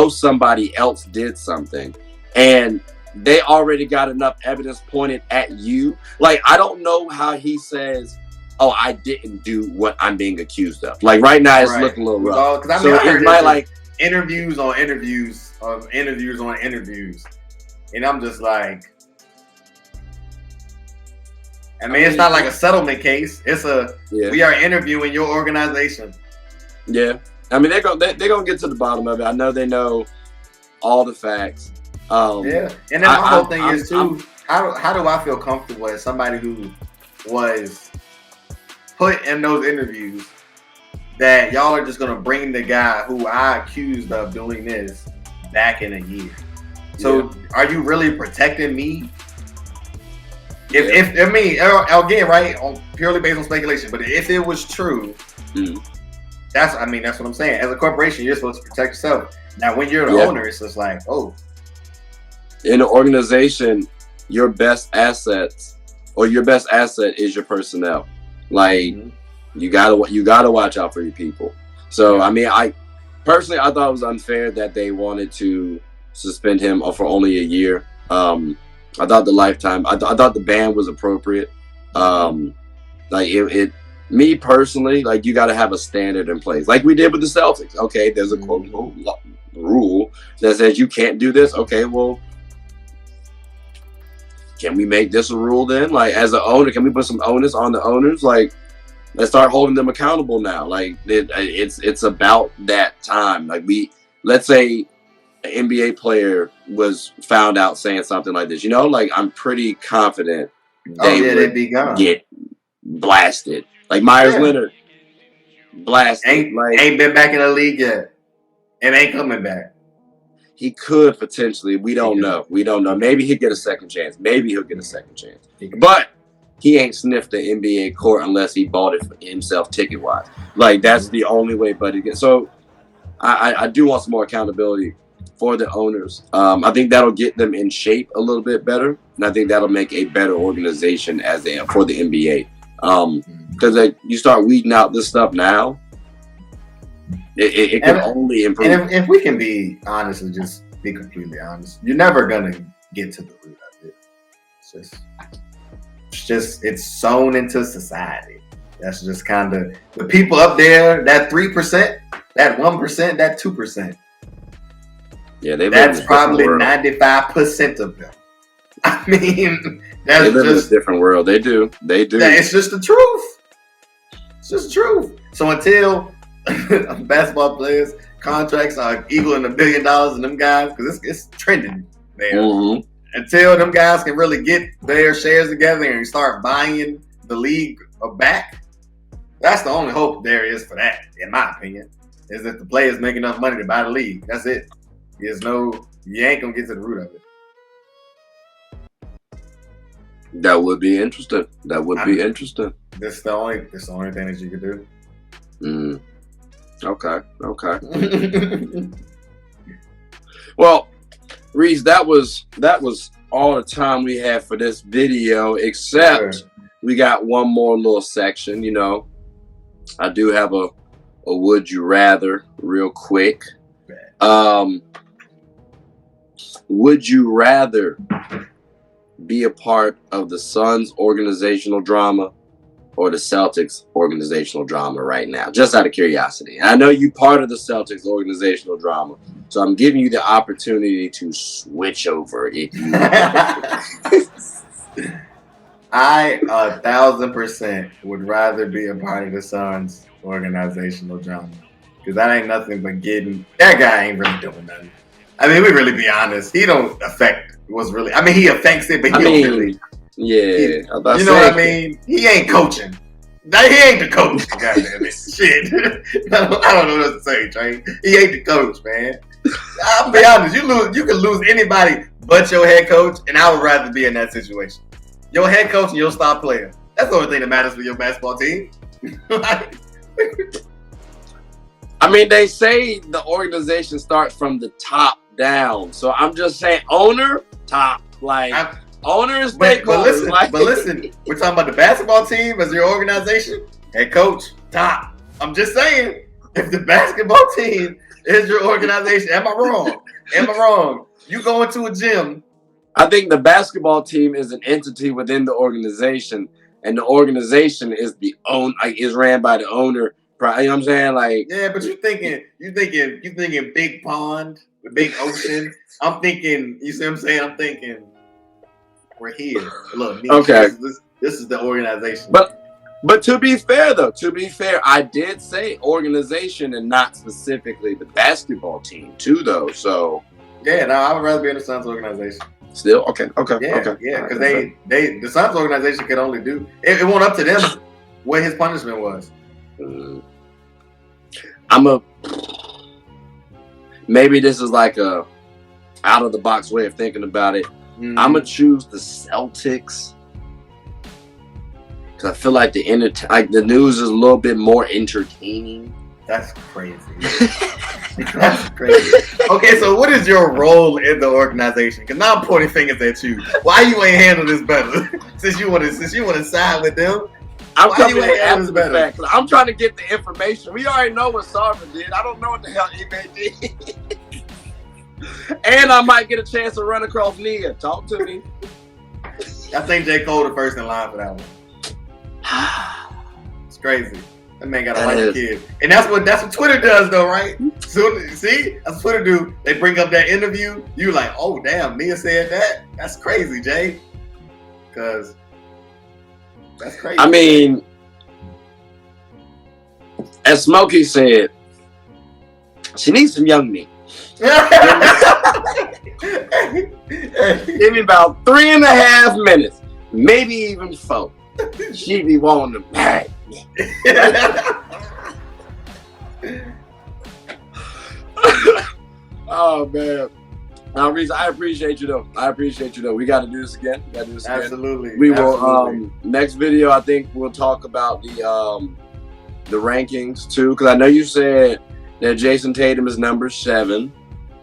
Somebody else did something, and they already got enough evidence pointed at you. Like, I don't know how he says, "Oh, I didn't do what I'm being accused of." Like, right now, it's looking a little rough. I heard interviews on interviews, and I'm just like, I mean, it's not like a settlement case. It's we are interviewing your organization. Yeah, I mean, they're gonna get to the bottom of it. I know they know all the facts. And then my whole thing is too, how do I feel comfortable as somebody who was put in those interviews that y'all are just gonna bring the guy who I accused of doing this back in a year? So are you really protecting me? If I mean, again, right, purely based on speculation, but if it was true, that's what I'm saying. As a corporation, you're supposed to protect yourself. Now, when you're the owner, it's just like, oh. In an organization, your best asset is your personnel. Like, you gotta watch out for your people. So I mean, I thought it was unfair that they wanted to suspend him for only a year. I thought the lifetime. I thought the ban was appropriate. Like me personally, like you got to have a standard in place, like we did with the Celtics. Okay, there's a quote unquote rule that says you can't do this. Okay, well, can we make this a rule then? Like as an owner, can we put some onus on the owners? Like let's start holding them accountable now. Like it's about that time. Like let's say an NBA player was found out saying something like this. You know, like I'm pretty confident they'd be gone. Get blasted. Like Myers Leonard, blasted. Ain't been back in the league yet, and ain't coming back. He could potentially. We don't know. Maybe he'll get a second chance. But he ain't sniffed the NBA court unless he bought it for himself ticket wise. Like that's the only way Buddy gets. So I do want some more accountability for the owners. I think that'll get them in shape a little bit better, and I think that'll make a better organization for the NBA. Because you start weeding out this stuff now, it can only improve. And if we can be honest and just be completely honest, you're never gonna get to the root of it. It's sewn into society. That's just kind of the people up there, that 3%, that 1%, that 2%. Yeah, that's probably 95% of them. I mean, they live in a different world. They do. It's just the truth. It's just the truth. So until basketball players' contracts are equaling $1 billion in them guys, because it's trending there. Mm-hmm. Until them guys can really get their shares together and start buying the league back, that's the only hope there is for that, in my opinion, is that the players make enough money to buy the league. That's it. You ain't gonna get to the root of it. That would be interesting. This is the only thing that you could do. Okay. Well, Reese, that was all the time we had for this video, except we got one more little section. You know, I do have a would you rather real quick. Would you rather be a part of the Suns organizational drama or the Celtics organizational drama right now? Just out of curiosity. And I know you're part of the Celtics organizational drama, so I'm giving you the opportunity to switch over if you I 1,000% would rather be a part of the Suns organizational drama, because that ain't nothing but that guy ain't really doing nothing. I mean, we really be honest. He don't affect what's really. I mean, he affects it, but he don't really. Yeah, you know what I mean. He ain't coaching. He ain't the coach. Goddamn it, shit. I don't know what to say, Trey. He ain't the coach, man. I'll be honest. You can lose anybody but your head coach, and I would rather be in that situation. Your head coach and your star player. That's the only thing that matters for your basketball team. I mean, they say the organization starts from the top down. So I'm just saying, owner, top. Owner is stakeholders. But listen, we're talking about the basketball team as your organization. Head coach, top. I'm just saying, if the basketball team is your organization, am I wrong? You go into a gym. I think the basketball team is an entity within the organization, and the organization is is ran by the owner. You know what I'm saying? Yeah, but you thinking big pond, the big ocean. I'm thinking, you see what I'm saying? I'm thinking we're here. Look, okay. This is the organization. But to be fair, I did say organization and not specifically the basketball team too, though. So yeah, no, I would rather be in the Suns organization. Still, okay. Yeah, because the Suns organization could only do it. Went up to them what his punishment was. Maybe this is like a out of the box way of thinking about it. I'm gonna choose the Celtics because I feel like the news is a little bit more entertaining. That's crazy. That's crazy. Okay, so what is your role in the organization? Because now I'm pointing fingers at you. Why you ain't handle this better? since you want to side with them. I'm coming in after the fact. I'm trying to get the information. We already know what Sarver did. I don't know what the hell Ime did. And I might get a chance to run across Nia. Talk to me. I think J. Cole the first in line for that one. It's crazy. That man got a white kid, and that's what Twitter does, though, right? So see, that's what Twitter do. They bring up that interview. You like, oh damn, Mia said that. That's crazy, Jay. Because that's crazy. I mean, as Smokey said, she needs some young meat. Give me about 3.5 minutes, maybe even 4. She be wanting to bang me. Oh man. Now, Reese, I appreciate you though. We got to do this again. Absolutely. We will. Next video, I think we'll talk about the rankings too, because I know you said that Jason Tatum is number 7.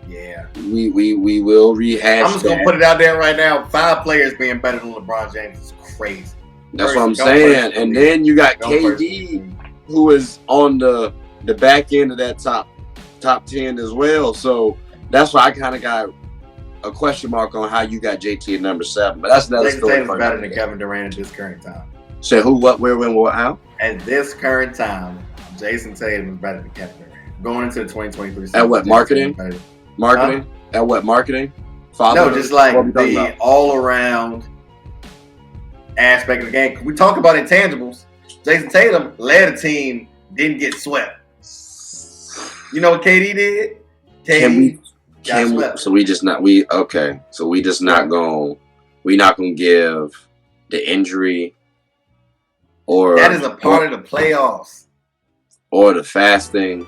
Yeah. We will rehash. I'm just gonna put it out there right now. 5 players being better than LeBron James is crazy. That's what I'm saying. And then you got KD, who is on the back end of that top 10 as well. So that's why I kind of got a question mark on how you got JT at number 7. But that's another Jason story. Tatum's better than Kevin Durant at this current time. Say who, what, where, when, what, how? At this current time, Jason Tatum is better than Kevin Durant. Going into the 2023 season. At what, marketing? Marketing? At what, marketing? Father? No, just like the all-around aspect of the game. We talk about intangibles. Jason Tatum led a team, didn't get swept. You know what KD did? KD got swept. So we not gonna give the injury or that is a part of the playoffs, or the fasting,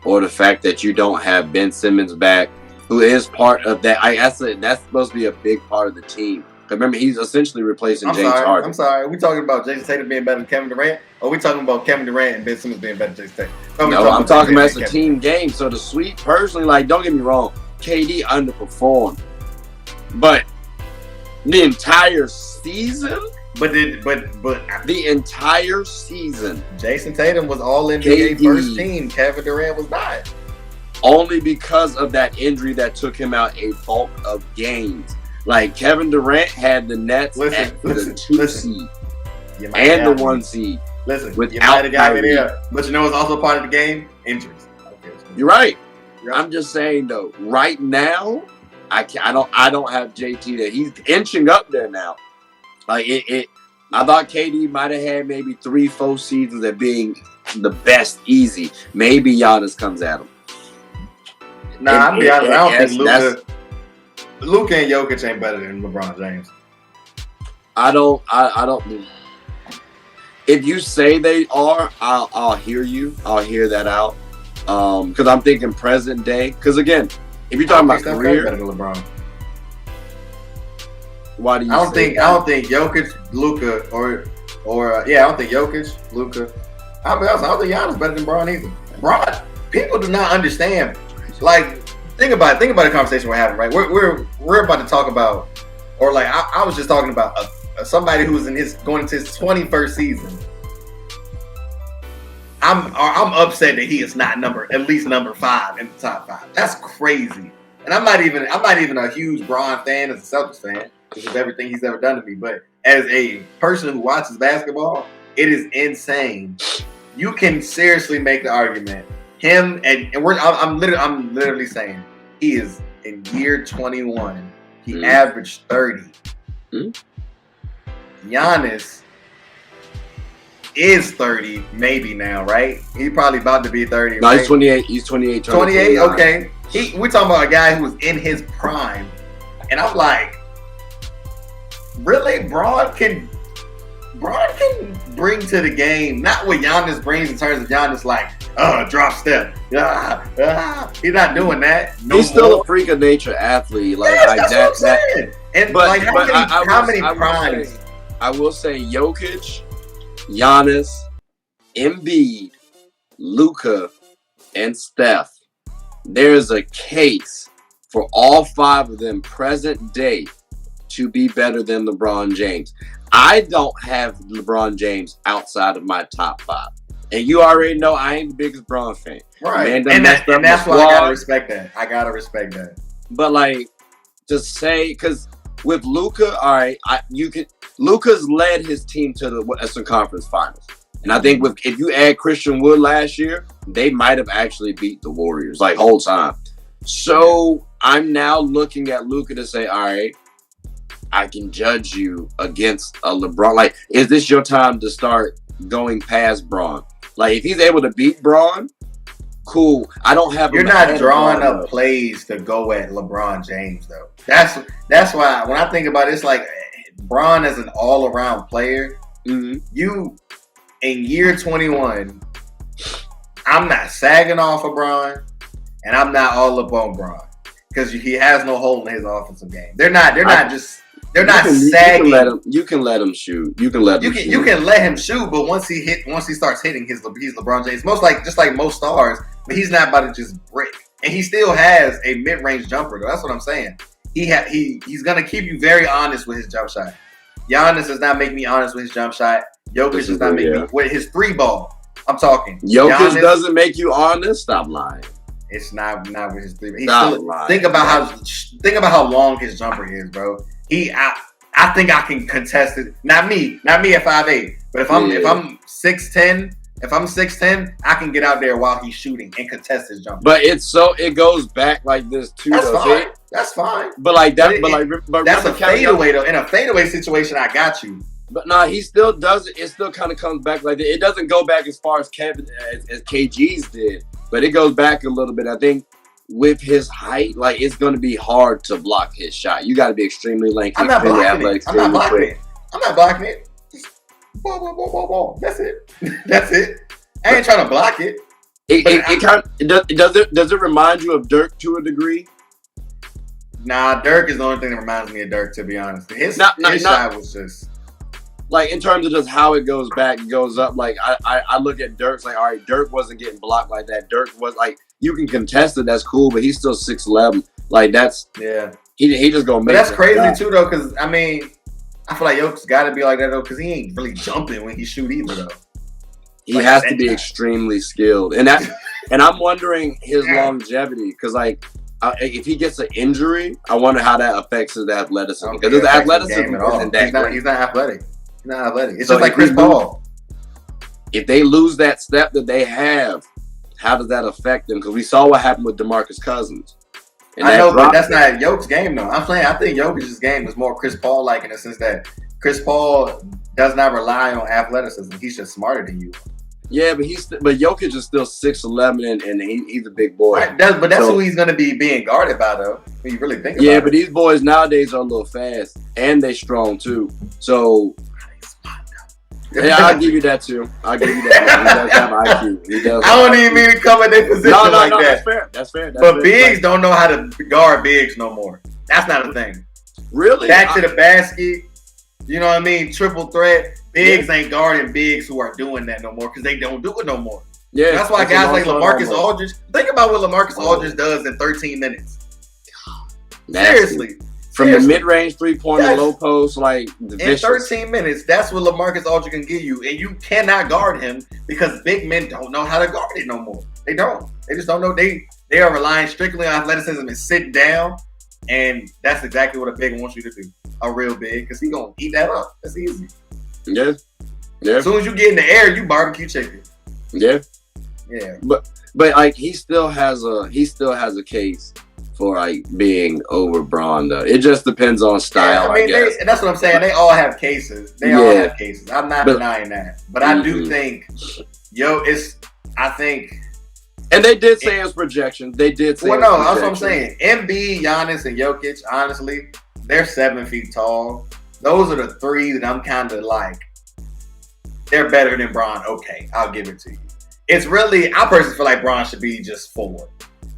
or the fact that you don't have Ben Simmons back, who is part of that. That's supposed to be a big part of the team. Remember, he's essentially replacing James Harden. I'm sorry. Are we talking about Jason Tatum being better than Kevin Durant? Or are we talking about Kevin Durant and Ben Simmons being better than Jason Tatum? No, I'm talking about a team game. So the Sweep, personally, like, don't get me wrong, KD underperformed. But the entire season? But the entire season. Jason Tatum was all NBA first team. Kevin Durant was not. Only because of that injury that took him out a bulk of games. Like, Kevin Durant had the Nets at the 2 seed and the 1 seed. Listen, you might have got me there, but you know what's also part of the game? Injuries. You're right. I'm just saying though, right now, I don't have JT there. He's inching up there now. Like I thought KD might have had maybe 3-4 seasons of being the best easy. Maybe Giannis comes at him. Nah, I'm be honest. I don't think Luka and Jokic ain't better than LeBron James. I don't. If you say they are, I'll hear you. I'll hear that out. Because I'm thinking present day. Because again, if you're talking about career, better than LeBron. Why do you? I don't think Jokic, Luka, or I don't think Jokic, Luka. I'll be honest. I don't think Giannis better than LeBron either. LeBron, people do not understand. Like, think about it. Think about the conversation we're having, right? We're about to talk about, or like I was just talking about somebody who's going into his 21st season. I'm upset that he is not at least number 5 in the top 5. That's crazy. And I'm not even a huge Bron fan as a Celtics fan because of everything he's ever done to me. But as a person who watches basketball, it is insane. You can seriously make the argument. Him I'm literally saying he is in year 21. He averaged 30. Giannis is 30 maybe now, right? He's probably about to be 30. No, right? he's 28. He's 28. 28. Okay. We're talking about a guy who was in his prime, and I'm like, really, Bron can bring to the game not what Giannis brings in terms of Giannis like drop step. He's not doing that. He's still a freak of nature athlete. Like, yes, that's what I'm saying. And but, like how many primes? I will say Jokic, Giannis, Embiid, Luka, and Steph. There's a case for all 5 of them present day to be better than LeBron James. I don't have LeBron James outside of my top 5. And you already know I ain't the biggest Bron fan. Right. And that's why I gotta respect that. But like, to say, because with Luka, all right, Luka's led his team to the Western Conference Finals. And I think if you add Christian Wood last year, they might have actually beat the Warriors like whole time. So I'm now looking at Luka to say, all right, I can judge you against a LeBron. Like, is this your time to start going past Braun? Like, if he's able to beat Braun, cool. I don't have. You're not drawing up plays to go at LeBron James, though. That's why when I think about it, it's like Braun as an all-around player. Mm-hmm. You in year 21, I'm not sagging off of Braun, and I'm not all up on Braun because he has no hole in his offensive game. They're not sagging. You can let him shoot. You can let him shoot, but once he starts hitting he's LeBron James. Just like most stars, but he's not about to just brick. And he still has a mid-range jumper, though. That's what I'm saying. He's gonna keep you very honest with his jump shot. Giannis does not make me honest with his jump shot. Jokic does not make me with his 3-ball. I'm talking. Jokic Giannis doesn't make you honest. Stop lying. It's not with his 3. Think about how long his jumper is, bro. I think I can contest it. Not me at 5'8". But if I'm 6'10", I can get out there while he's shooting and contest his jumper. But it goes back like this too. That's fine. But like that. But that's a fadeaway though. In a fadeaway situation, I got you. But no, he still does it. It still kind of comes back like that. It doesn't go back as far as as KG's did, but it goes back a little bit. I think with his height, like it's going to be hard to block his shot. You got to be extremely lanky. I'm not blocking it. Ball. That's it. I ain't trying to block it. Does it remind you of Dirk to a degree? Nah, Dirk is the only thing that reminds me of Dirk, to be honest. His shot was just like in terms of just how it goes back, it goes up. Like I look at Dirk's like, all right, Dirk wasn't getting blocked like that. Dirk was like, you can contest it, that's cool, but he's still 6'11". Like that's he just gonna make. But that's crazy too, though, because I mean, I feel like Jokic's got to be like that though, because he ain't really jumping when he shoot either though. He has to be extremely skilled, and I'm wondering his longevity because like. If he gets an injury, I wonder how that affects his athleticism. Because his athleticism isn't that great. He's not athletic. It's just like Chris Paul. If they lose that step that they have, how does that affect them? Because we saw what happened with DeMarcus Cousins. I know, but that's not Jokic's game, though. I think Jokic's game is more Chris Paul-like in the sense that Chris Paul does not rely on athleticism. He's just smarter than you. Yeah, but Jokic is still 6'11", and he's a big boy. Right, that's who he's going to be being guarded by, though. When you really think about it. Yeah, but these boys nowadays are a little fast, and they strong too. So, yeah, I'll give you that too. I'll give you that. He does have IQ. I don't even mean to come in their position like that. That's fair. But bigs don't know how to guard bigs no more. That's not a thing. Really? Back to the basket. You know what I mean? Triple threat. Bigs ain't guarding bigs who are doing that no more because they don't do it no more. Yeah, that's why guys like LaMarcus Aldridge. Think about what LaMarcus Aldridge does in 13 minutes. Seriously. From the mid-range three-pointer, low post, like in 13 minutes, that's what LaMarcus Aldridge can give you, and you cannot guard him because big men don't know how to guard it no more. They don't. They just don't know. They are relying strictly on athleticism and sitting down, and that's exactly what a big wants you to do. A real big, because he gonna eat that up. That's easy. Yeah. As soon as you get in the air, you barbecue chicken. Yeah. But like he still has a case for like being over Braun though. It just depends on style. Yeah, I mean, that's what I'm saying. They all have cases. All have cases. I'm not denying that. But I do think, I think. And they did say his projections. They did say. Well, no, that's what I'm saying. Embiid, Giannis, and Jokic. Honestly, they're 7 feet tall. Those are the three that I'm kind of like, they're better than Braun. Okay, I'll give it to you. It's really, I personally feel like Braun should be just 4.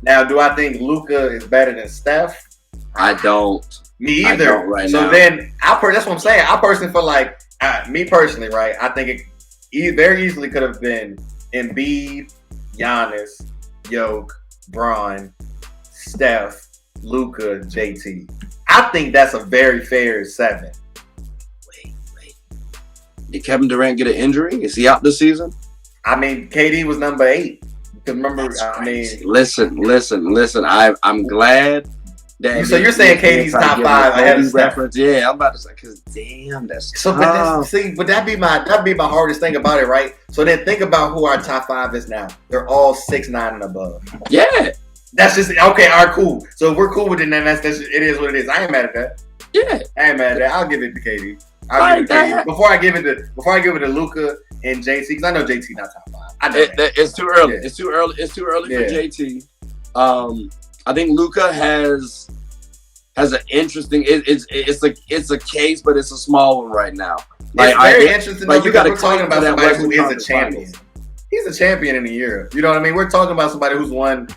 Now, do I think Luka is better than Steph? I don't. Me either. Now. Then, that's what I'm saying. I personally feel like, me personally, right, I think it very easily could have been Embiid, Giannis, Jokic, Braun, Steph, Luka, JT. I think that's a very fair 7. Wait. Did Kevin Durant get an injury? Is he out this season? I mean, KD was number 8. Because remember, listen. I'm glad So you're saying KD's top 5 ahead of Steph? Yeah, I'm about to say, because damn, that's so. tough. But that'd be my hardest thing about it, right? So then think about who our top 5 is now. They're all 6'9" and above. Yeah, that's just okay. All right, cool. So if we're cool with it, then it is what it is. I ain't mad at that. Yeah, I ain't mad at that. I'll give it to KD. I'll give it to KD. Before I give it to Luka and JT, because I know JT not top 5. I know it's too early. Yeah. It's too early. It's too early for JT. I think Luka has an interesting. It's a case, but it's a small one right now. Like, it's very interesting. Like, you got to talking about somebody who is a champion. Finals. He's a champion in a year. You know what I mean? We're talking about somebody who's won.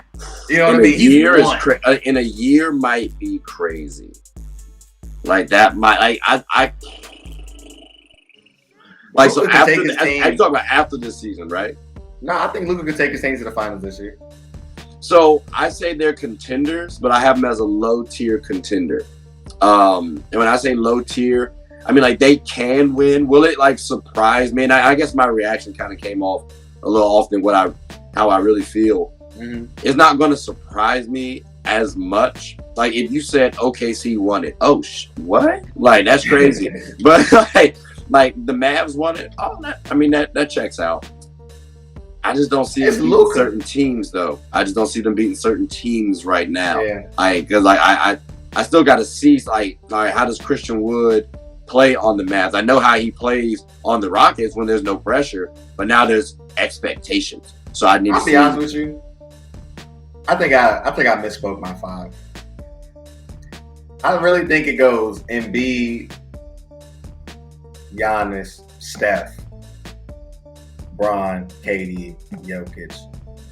You know what I mean? In a year might be crazy. Like that might like so after I'm talking about after this season, right? No, I think Luka could take his team to the finals this year. So I say they're contenders, but I have them as a low tier contender. And when I say low tier, I mean like they can win. Will it like surprise me? And I guess my reaction kind of came off a little off than how I really feel. Mm-hmm. It's not going to surprise me as much. Like if you said OKC won it, what? Like that's crazy. But like the Mavs won it. That checks out. I just don't see them beating certain teams though. I just don't see them beating certain teams right now. Yeah. Because I still got to see like how does Christian Wood play on the Mavs? I know how he plays on the Rockets when there's no pressure, but now there's expectations. So I need to see. I'll be honest with you. I think I misspoke my 5. I really think it goes Embiid, Giannis, Steph, Bron, KD, Jokic,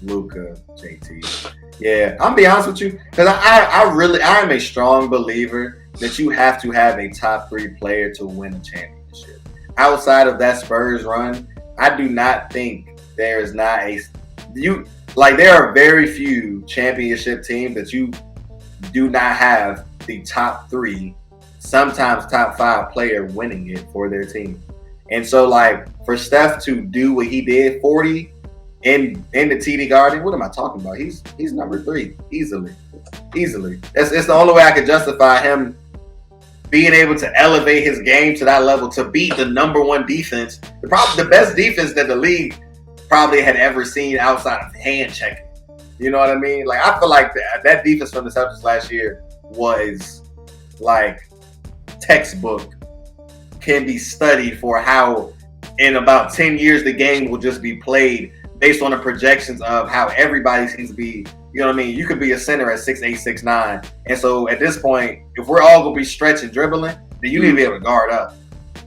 Luka, JT. Yeah, I'm be honest with you because I am a strong believer that you have to have a top 3 player to win a championship. Outside of that Spurs run, I do not think there is not there are very few championship teams that you do not have the top 3, sometimes top 5 player winning it for their team. And so, like, for Steph to do what he did, 40 in the TD Garden, what am I talking about? He's number 3, easily. It's the only way I could justify him being able to elevate his game to that level, to beat the number 1 defense, the best defense that the league probably had ever seen outside of hand checking. You know what I mean? Like, I feel like that defense from the Celtics last year was like textbook, can be studied for how in about 10 years the game will just be played based on the projections of how everybody seems to be. You know what I mean? You could be a center at 6'8", 6'9". And so at this point, if we're all going to be stretching, dribbling, then you need to be able to guard up.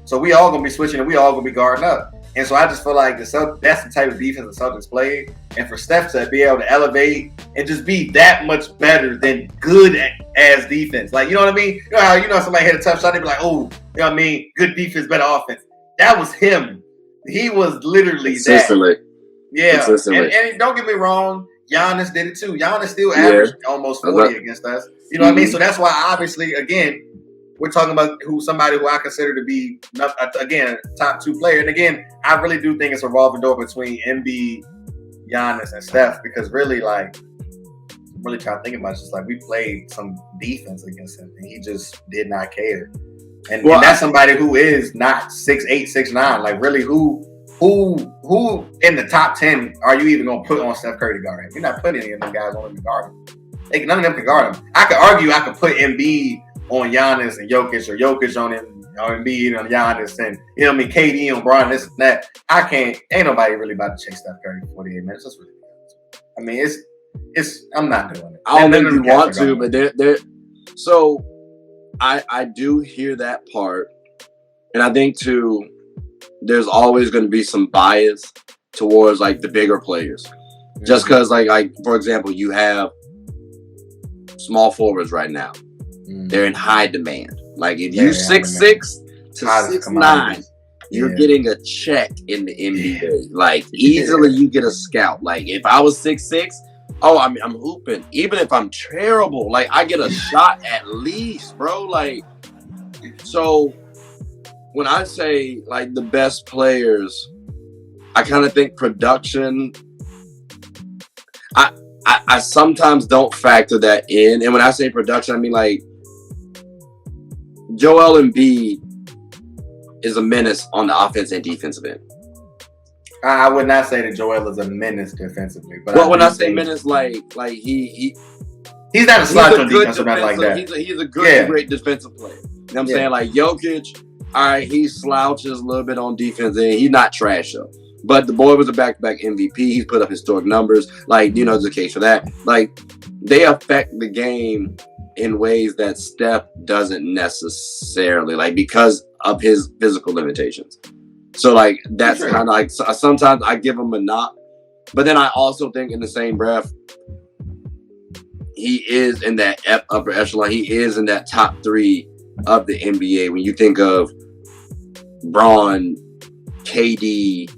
So we all going to be switching and we all going to be guarding up. And so I just feel like that's the type of defense the Celtics played. And for Steph to be able to elevate and just be that much better than good as defense. Like, you know what I mean? You know somebody hit a tough shot, they be like, oh, you know what I mean? Good defense, better offense. That was him. He was literally consistently. That. Yeah. Consistently. And don't get me wrong, Giannis did it too. Giannis still averaged almost 40 against us. You know what I mean? So that's why, obviously, again, we're talking about somebody who I consider to be, again, top 2 player. And again, I really do think it's a revolving door between Embiid, Giannis, and Steph, because really, like, I'm really trying to think about it. It's just like we played some defense against him, and he just did not care. And that's somebody who is not 6'8", 6'9". Like, really, who in the top 10 are you even going to put on Steph Curry to guard him? You're not putting any of them guys on him to guard him. None of them can guard him. I could argue I could put Embiid on Giannis and Jokic, or Jokic on Embiid on Giannis, and you know what I mean, KD on Bron, this and that. I can't. Ain't nobody really about to chase Steph Curry for 48 minutes. That's really. I mean, it's. I'm not doing it. I don't think you want to, but they're. So, I do hear that part, and I think too, there's always going to be some bias towards like the bigger players, just because like for example, you have small forwards right now. They're in high demand. Like if you 6'6" to 6'9", you're getting a check in the NBA. Like easily you get a scout. Like if I was 6'6", I'm hooping. Even if I'm terrible, like I get a shot at least, bro. Like so when I say like the best players, I kind of think production. I sometimes don't factor that in. And when I say production, I mean like Joel Embiid is a menace on the offense and defensive end. I would not say that Joel is a menace defensively. But when I say menace, like he's not a slouch on defense or nothing like that. He's a good, great defensive player. You know what I'm saying? Like Jokic, all right, he slouches a little bit on defense, and he's not trash though. But the boy was a back-to-back MVP. He's put up historic numbers. Like, you know, there's a case for that. Like, they affect the game in ways that Steph doesn't necessarily, like, because of his physical limitations. So, like, that's kind of like, sometimes I give him a knock. But then I also think in the same breath, he is in that upper echelon. He is in that top 3 of the NBA. When you think of Braun, KD,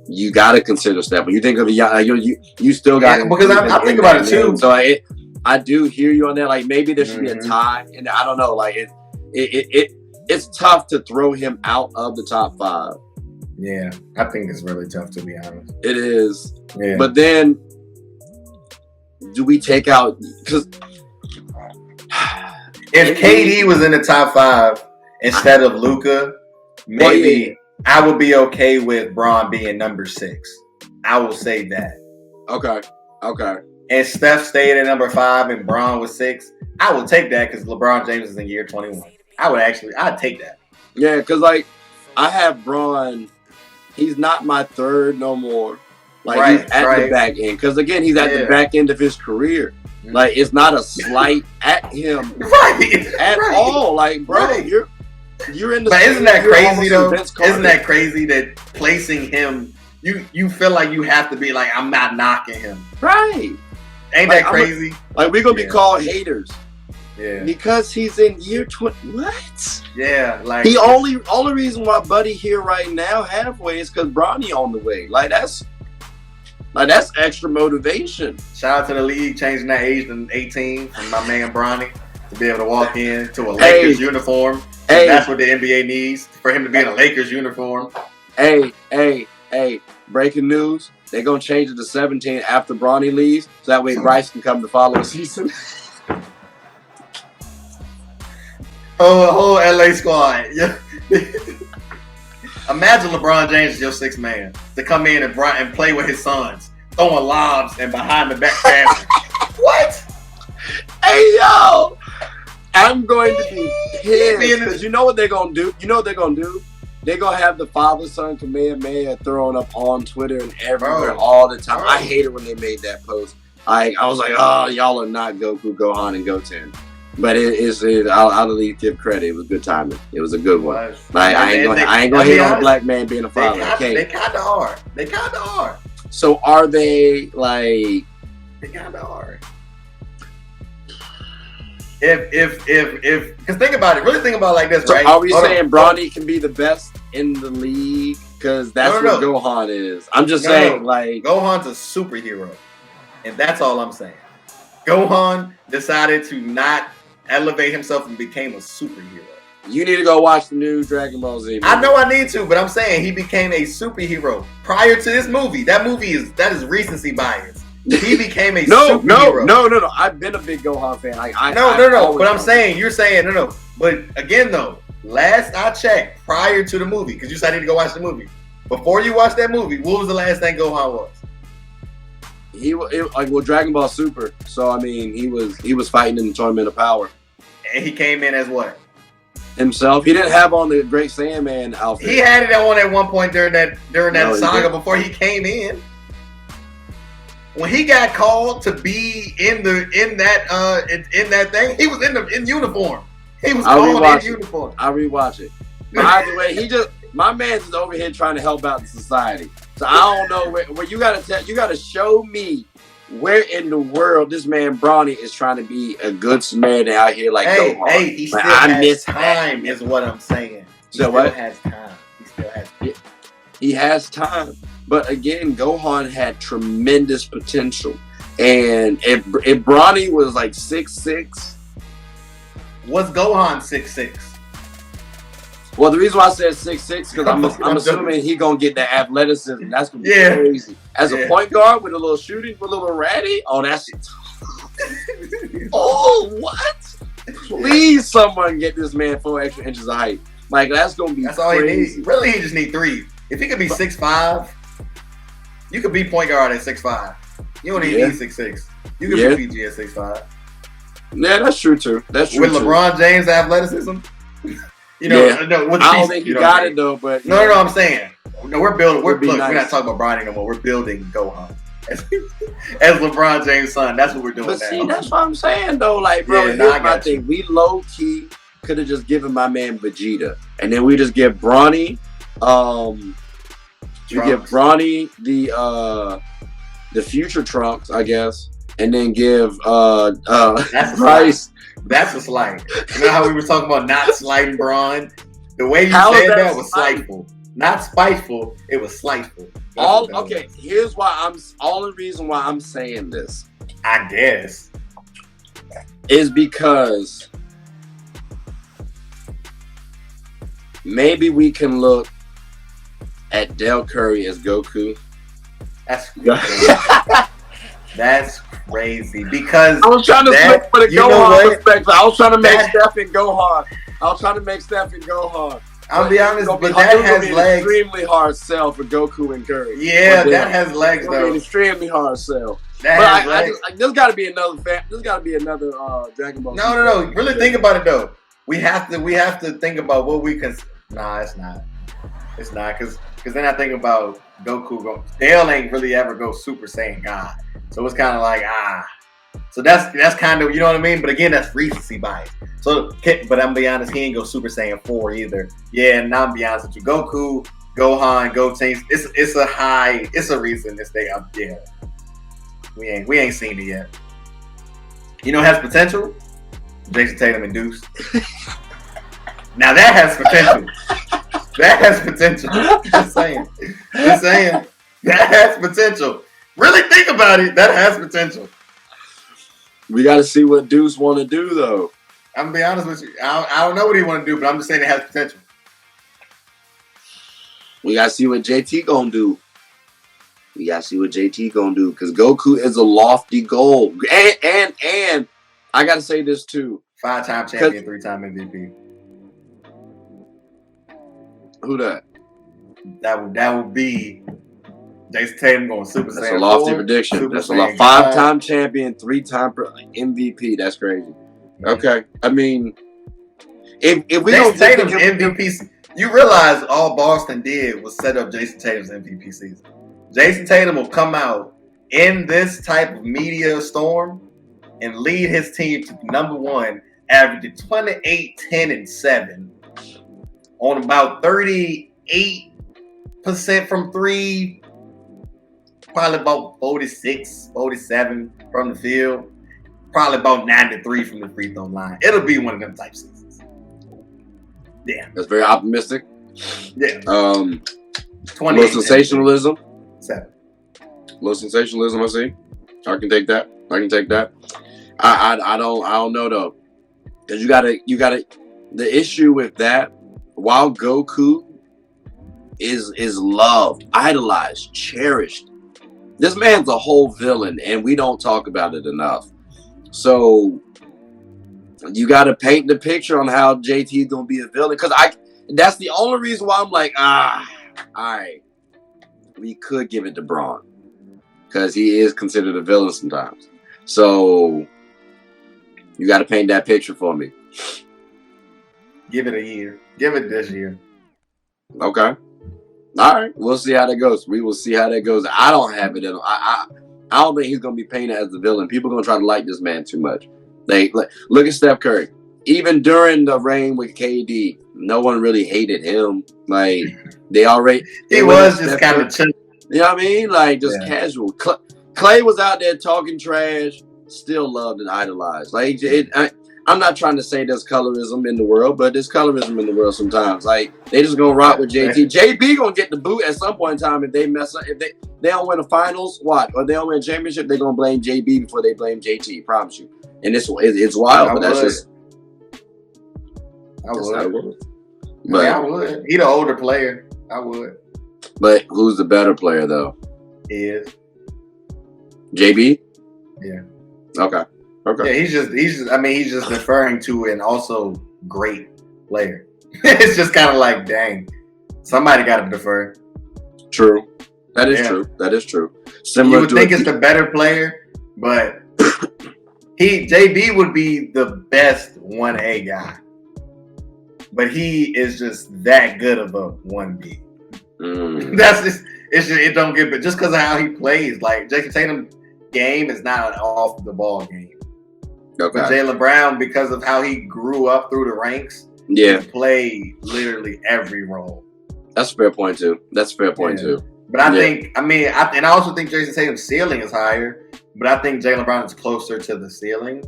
you got to consider Steph. When you think of you still got because I think about it too. So I do hear you on that. Like maybe there should be a tie, and I don't know. Like it's tough to throw him out of the top 5. Yeah, I think it's really tough to be honest. It is. Yeah. But then, do we take out because if KD was in the top 5 instead of Luka, maybe I would be okay with Braun being number 6. I will say that. Okay. And Steph stayed at number 5 and Braun was 6. I will take that because LeBron James is in year 21. I'd take that. Yeah, because like I have Braun. He's not my 3rd no more. Like he's at the back end. Because again, he's at the back end of his career. Like it's not a slight at him at all. Like, bro, you're in the. But isn't that crazy though? Isn't that crazy that placing him, you feel like you have to be like, I'm not knocking him. Right. Ain't that crazy? Like we're gonna be called haters. Yeah. Because he's in year 20. What? Yeah. Like the only reason why Buddy here right now halfway is because Bronny on the way. Like that's extra motivation. Shout out to the league changing that age to 18 from my man Bronny to be able to walk in to a Lakers uniform. That's what the NBA needs for him to be in a Lakers uniform. Hey. Breaking news. They're going to change it to 17 after Bronny leaves. So that way Bryce can come the following season. Whole LA squad. Imagine LeBron James is your 6th man to come in and play with his sons, throwing lobs and behind the back passing. What? Hey, yo. I'm going to be pissed because you know what they're going to do? They're going to have the father-son Kamehameha thrown up on Twitter and everywhere all the time. I hate it when they made that post. I was like, oh, y'all are not Goku, Gohan, and Goten. But I'll at least give credit. It was good timing. It was a good one. I ain't gonna hate on a black man being a father. They kind of are. So are they like? They kind of are. If because think about it. Really think about it like this, right? Are we saying Bronny can be the best in the league? Because that's what Gohan is. I'm just saying, like Gohan's a superhero, and that's all I'm saying. Gohan decided to not elevate himself and became a superhero. You need to go watch the new Dragon Ball Z movie. I know I need to, but I'm saying he became a superhero prior to this movie. That is recency bias. He became a superhero. No. I've been a big Gohan fan. No. But I'm saying, you're saying, no. But again, though, last I checked, prior to the movie, because you said I need to go watch the movie. Before you watched that movie, what was the last thing Gohan was? Dragon Ball Super. So I mean, he was fighting in the Tournament of Power. And he came in as what? Himself. He didn't have on the Great Saiyaman outfit. He had it on at one point during that saga before he came in. When he got called to be in that thing, he was in uniform. He was called in uniform. I'll rewatch it. But either way, my man's is over here trying to help out the society. So I don't know where you gotta show me where in the world this man Bronny is trying to be a good Samaritan out here like Gohan. Hey, he still has time is what I'm saying. He still has time. He has time. But again, Gohan had tremendous potential. And if Bronny was like 6'6", was Gohan 6'6"? Well, the reason why I said 6'6" because I'm assuming he gonna get the athleticism. That's gonna be crazy. As a point guard with a little shooting, with a little ratty. Oh, that's oh, what? Please, someone get this man 4 extra inches of height. Like that's gonna be. That's all he needs. Really, he just need 3. If he could be 6'5", you could be point guard at 6'5". You don't even need 6'6". You could be PG at 6'5". Yeah, that's true too. That's true. With LeBron James athleticism, I don't think you got it though. But no, I'm saying no. We're building. We're not talking about Bronny no more. We're building Gohan as LeBron James' son. That's what we're doing. But now. see, that's what I'm saying though. Like, bro, here's my thing. We low key could have just given my man Vegeta, and then we just give Bronny, we give Bronny the future Trunks, I guess, and then give Bryce. That's a slight. You know how we were talking about not slighting Braun? The way you said that was slightful. Not spiteful, it was slightful. Here's why the reason why I'm saying this. I guess. Is because maybe we can look at Del Curry as Goku. That's crazy. That's crazy because I was trying to flip for the Gohan perspective. I was trying to make Stephen Gohan. I'll be honest, but that has legs. Extremely hard sell for Goku and Curry. Yeah, that has legs though. An extremely hard sell. There's got to be another Dragon Ball. No. Really think about it though. We have to think about what we can. Nah, it's not. It's not because then I think about Goku. Dale ain't really ever go Super Saiyan God. So it's kind of like So that's kind of, you know what I mean. But again, that's recency bias. So, but I'm be honest, he ain't go Super Saiyan 4 either. Yeah, and I'm be honest with you, Goku, Gohan, Gotenks. It's a reason this thing up. Yeah, we ain't seen it yet. You know, it has potential. Jason Tatum and Deuce. Now that has potential. That has potential. Just saying. That has potential. Really think about it. That has potential. We got to see what Deuce want to do, though. I'm going to be honest with you. I don't know what he want to do, but I'm just saying it has potential. We got to see what JT going to do. Because Goku is a lofty goal. And I got to say this, too. 5-time champion, 3-time MVP. Who that? That would be Jason Tatum going Super Saiyan. That's a lofty prediction. That's a lot. 5-time champion, 3-time MVP. That's crazy. Okay, I mean, if we don't Tatum's MVP, you realize all Boston did was set up Jason Tatum's MVP season. Jason Tatum will come out in this type of media storm and lead his team to number 1, averaging 28, 10, and 7 on about 38% from 3. Probably about 46, 47 from the field. Probably about 93 from the free throw line. It'll be one of them type seasons. Yeah. That's very optimistic. Yeah. Little sensationalism. 7. Little sensationalism, I see. I can take that. I don't know though. Because you gotta the issue with that, while Goku is loved, idolized, cherished, this man's a whole villain, and we don't talk about it enough. So you got to paint the picture on how JT is going to be a villain. Because that's the only reason why I'm like, all right, we could give it to Braun. Because he is considered a villain sometimes. So you got to paint that picture for me. Give it a year. Give it this year. Okay. All right, we'll see how that goes. We will see how that goes. I don't have it in. I don't think he's gonna be painted as the villain. People are gonna try to like this man too much. Look at Steph Curry. Even during the reign with KD, no one really hated him. Like he was just kind of chill. You know what I mean? Like just casual. Clay was out there talking trash, still loved and idolized. Like I'm not trying to say there's colorism in the world, but there's colorism in the world sometimes. Like they just gonna rock with JT. JB gonna get the boot at some point in time if they mess up. If they don't win the finals, or they don't win a championship, they're gonna blame JB before they blame JT. Promise you. And it's wild, but that's just how it works. But I would. He the older player. I would. But who's the better player though? He is. JB? Yeah. Okay. Yeah, he's just deferring to an also great player. It's just kind of like, dang, somebody got to defer. True. That is true. That is true. Similar you would think it's the better player, but JB would be the best 1A guy. But he is just that good of a 1B. It don't get, but just because of how he plays, like Jason Tatum's game is not an off the ball game. Okay. But Jaylen Brown, because of how he grew up through the ranks, he played literally every role. That's a fair point too. But I also think Jason Tatum's ceiling is higher, but I think Jaylen Brown is closer to the ceiling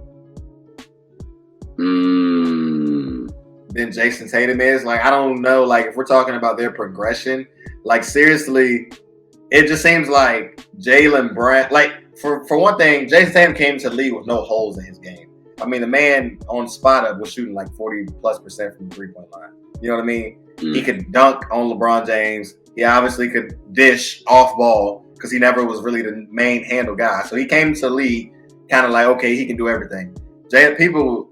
than Jason Tatum is. Like, I don't know, like, if we're talking about their progression, like, seriously, it just seems like Jaylen Brown, like, for one thing, Jason Tatum came to the league with no holes in his game. I mean, the man on spot up was shooting like 40+% from the 3-point line. You know what I mean? He could dunk on LeBron James. He obviously could dish off ball because he never was really the main handle guy. So he came to the league kind of like, okay, he can do everything. People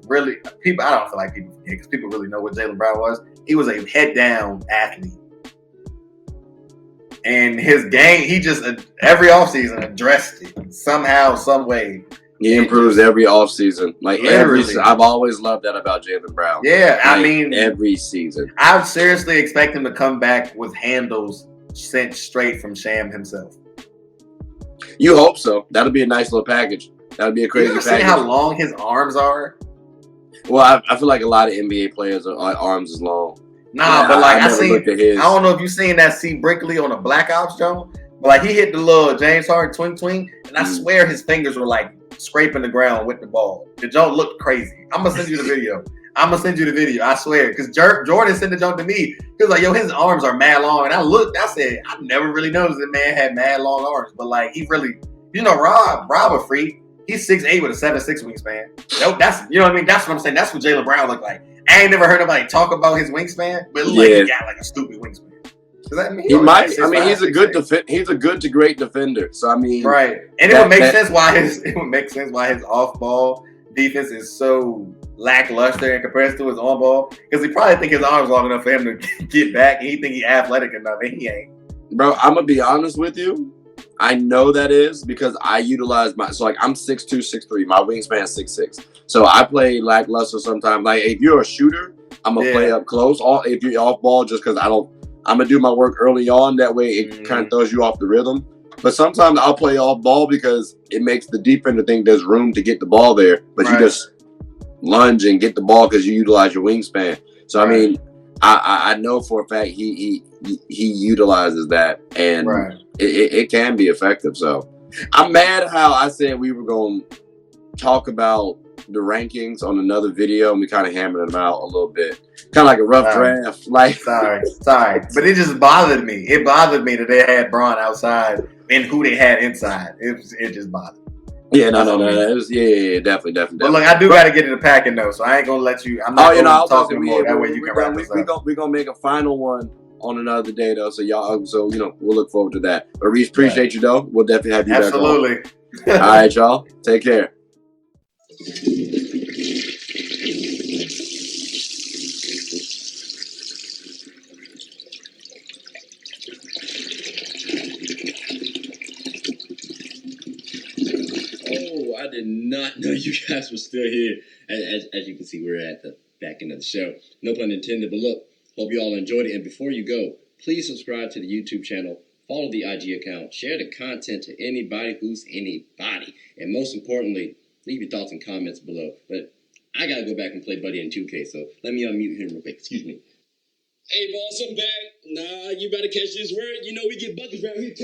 really, I don't feel like people forget because people really know what Jaylen Brown was. He was a head down athlete. And his game, he just every offseason addressed it somehow, some way. He improves every offseason. Like I've always loved that about Jaylen Brown. Yeah, like, I mean, every season. I would seriously expect him to come back with handles sent straight from Sham himself. You hope so. That'll be a nice little package. That'll be a crazy package. See how long his arms are? Well, I feel like a lot of NBA players' arms is long. Nah, but like I don't know if you seen that C. Brinkley on a Black Ops, Joe. But like he hit the little James Harden twing, and I swear his fingers were like scraping the ground with the ball. The joke looked crazy. I'm gonna send you the video. I swear, because Jordan sent the joke to me. He was like, "Yo, his arms are mad long," and I looked. I said, "I never really noticed that man had mad long arms." But like he really, Rob a freak. He's 6'8" with a 7'6" wingspan. Nope, that's you know what I mean. That's what I'm saying. That's what Jaylen Brown looked like. I ain't never heard nobody talk about his wingspan, but it looked like he got like a stupid wingspan. Does that mean he might? I mean, he's a good to great defender. So I mean, right, and it would make sense why his off ball defense is so lackluster in comparison to his on ball, because he probably think his arm's long enough for him to get back, and he think he athletic enough, and he ain't. Bro, I'm gonna be honest with you. I know that is because I utilize I'm 6'2", 6'3". My wingspan is 6'6". So I play lackluster sometimes. Like if you're a shooter, I'm gonna play up close. If you're off ball, just because I'm gonna do my work early on. That way it kind of throws you off the rhythm. But sometimes I'll play off ball because it makes the defender think there's room to get the ball there. But you just lunge and get the ball because you utilize your wingspan. So I mean, I know for a fact he utilizes that, and it can be effective. So I'm mad how I said we were going to talk about the rankings on another video, and we kind of hammered them out a little bit, kind of like a rough draft. Like sorry, but it just bothered me. It bothered me that they had Braun outside and who they had inside. It just bothered me. Yeah, no. It was, definitely. But look, I do got to get into packing though, so I ain't gonna let you. I'm not gonna talk more. That way you can wrap this up. We're gonna make a final one on another day though, so we'll look forward to that. But Reese, appreciate you though. We'll definitely have you back on. Absolutely. All right, y'all. Take care. I did not know you guys were still here. As you can see, we're at the back end of the show. No pun intended, but look, hope you all enjoyed it. And before you go, please subscribe to the YouTube channel, follow the IG account, share the content to anybody who's anybody. And most importantly, leave your thoughts and comments below. But I got to go back and play Buddy in 2K, so let me unmute him real quick. Excuse me. Hey, boss, I'm back. Nah, you better catch this word. You know we get buckets around here.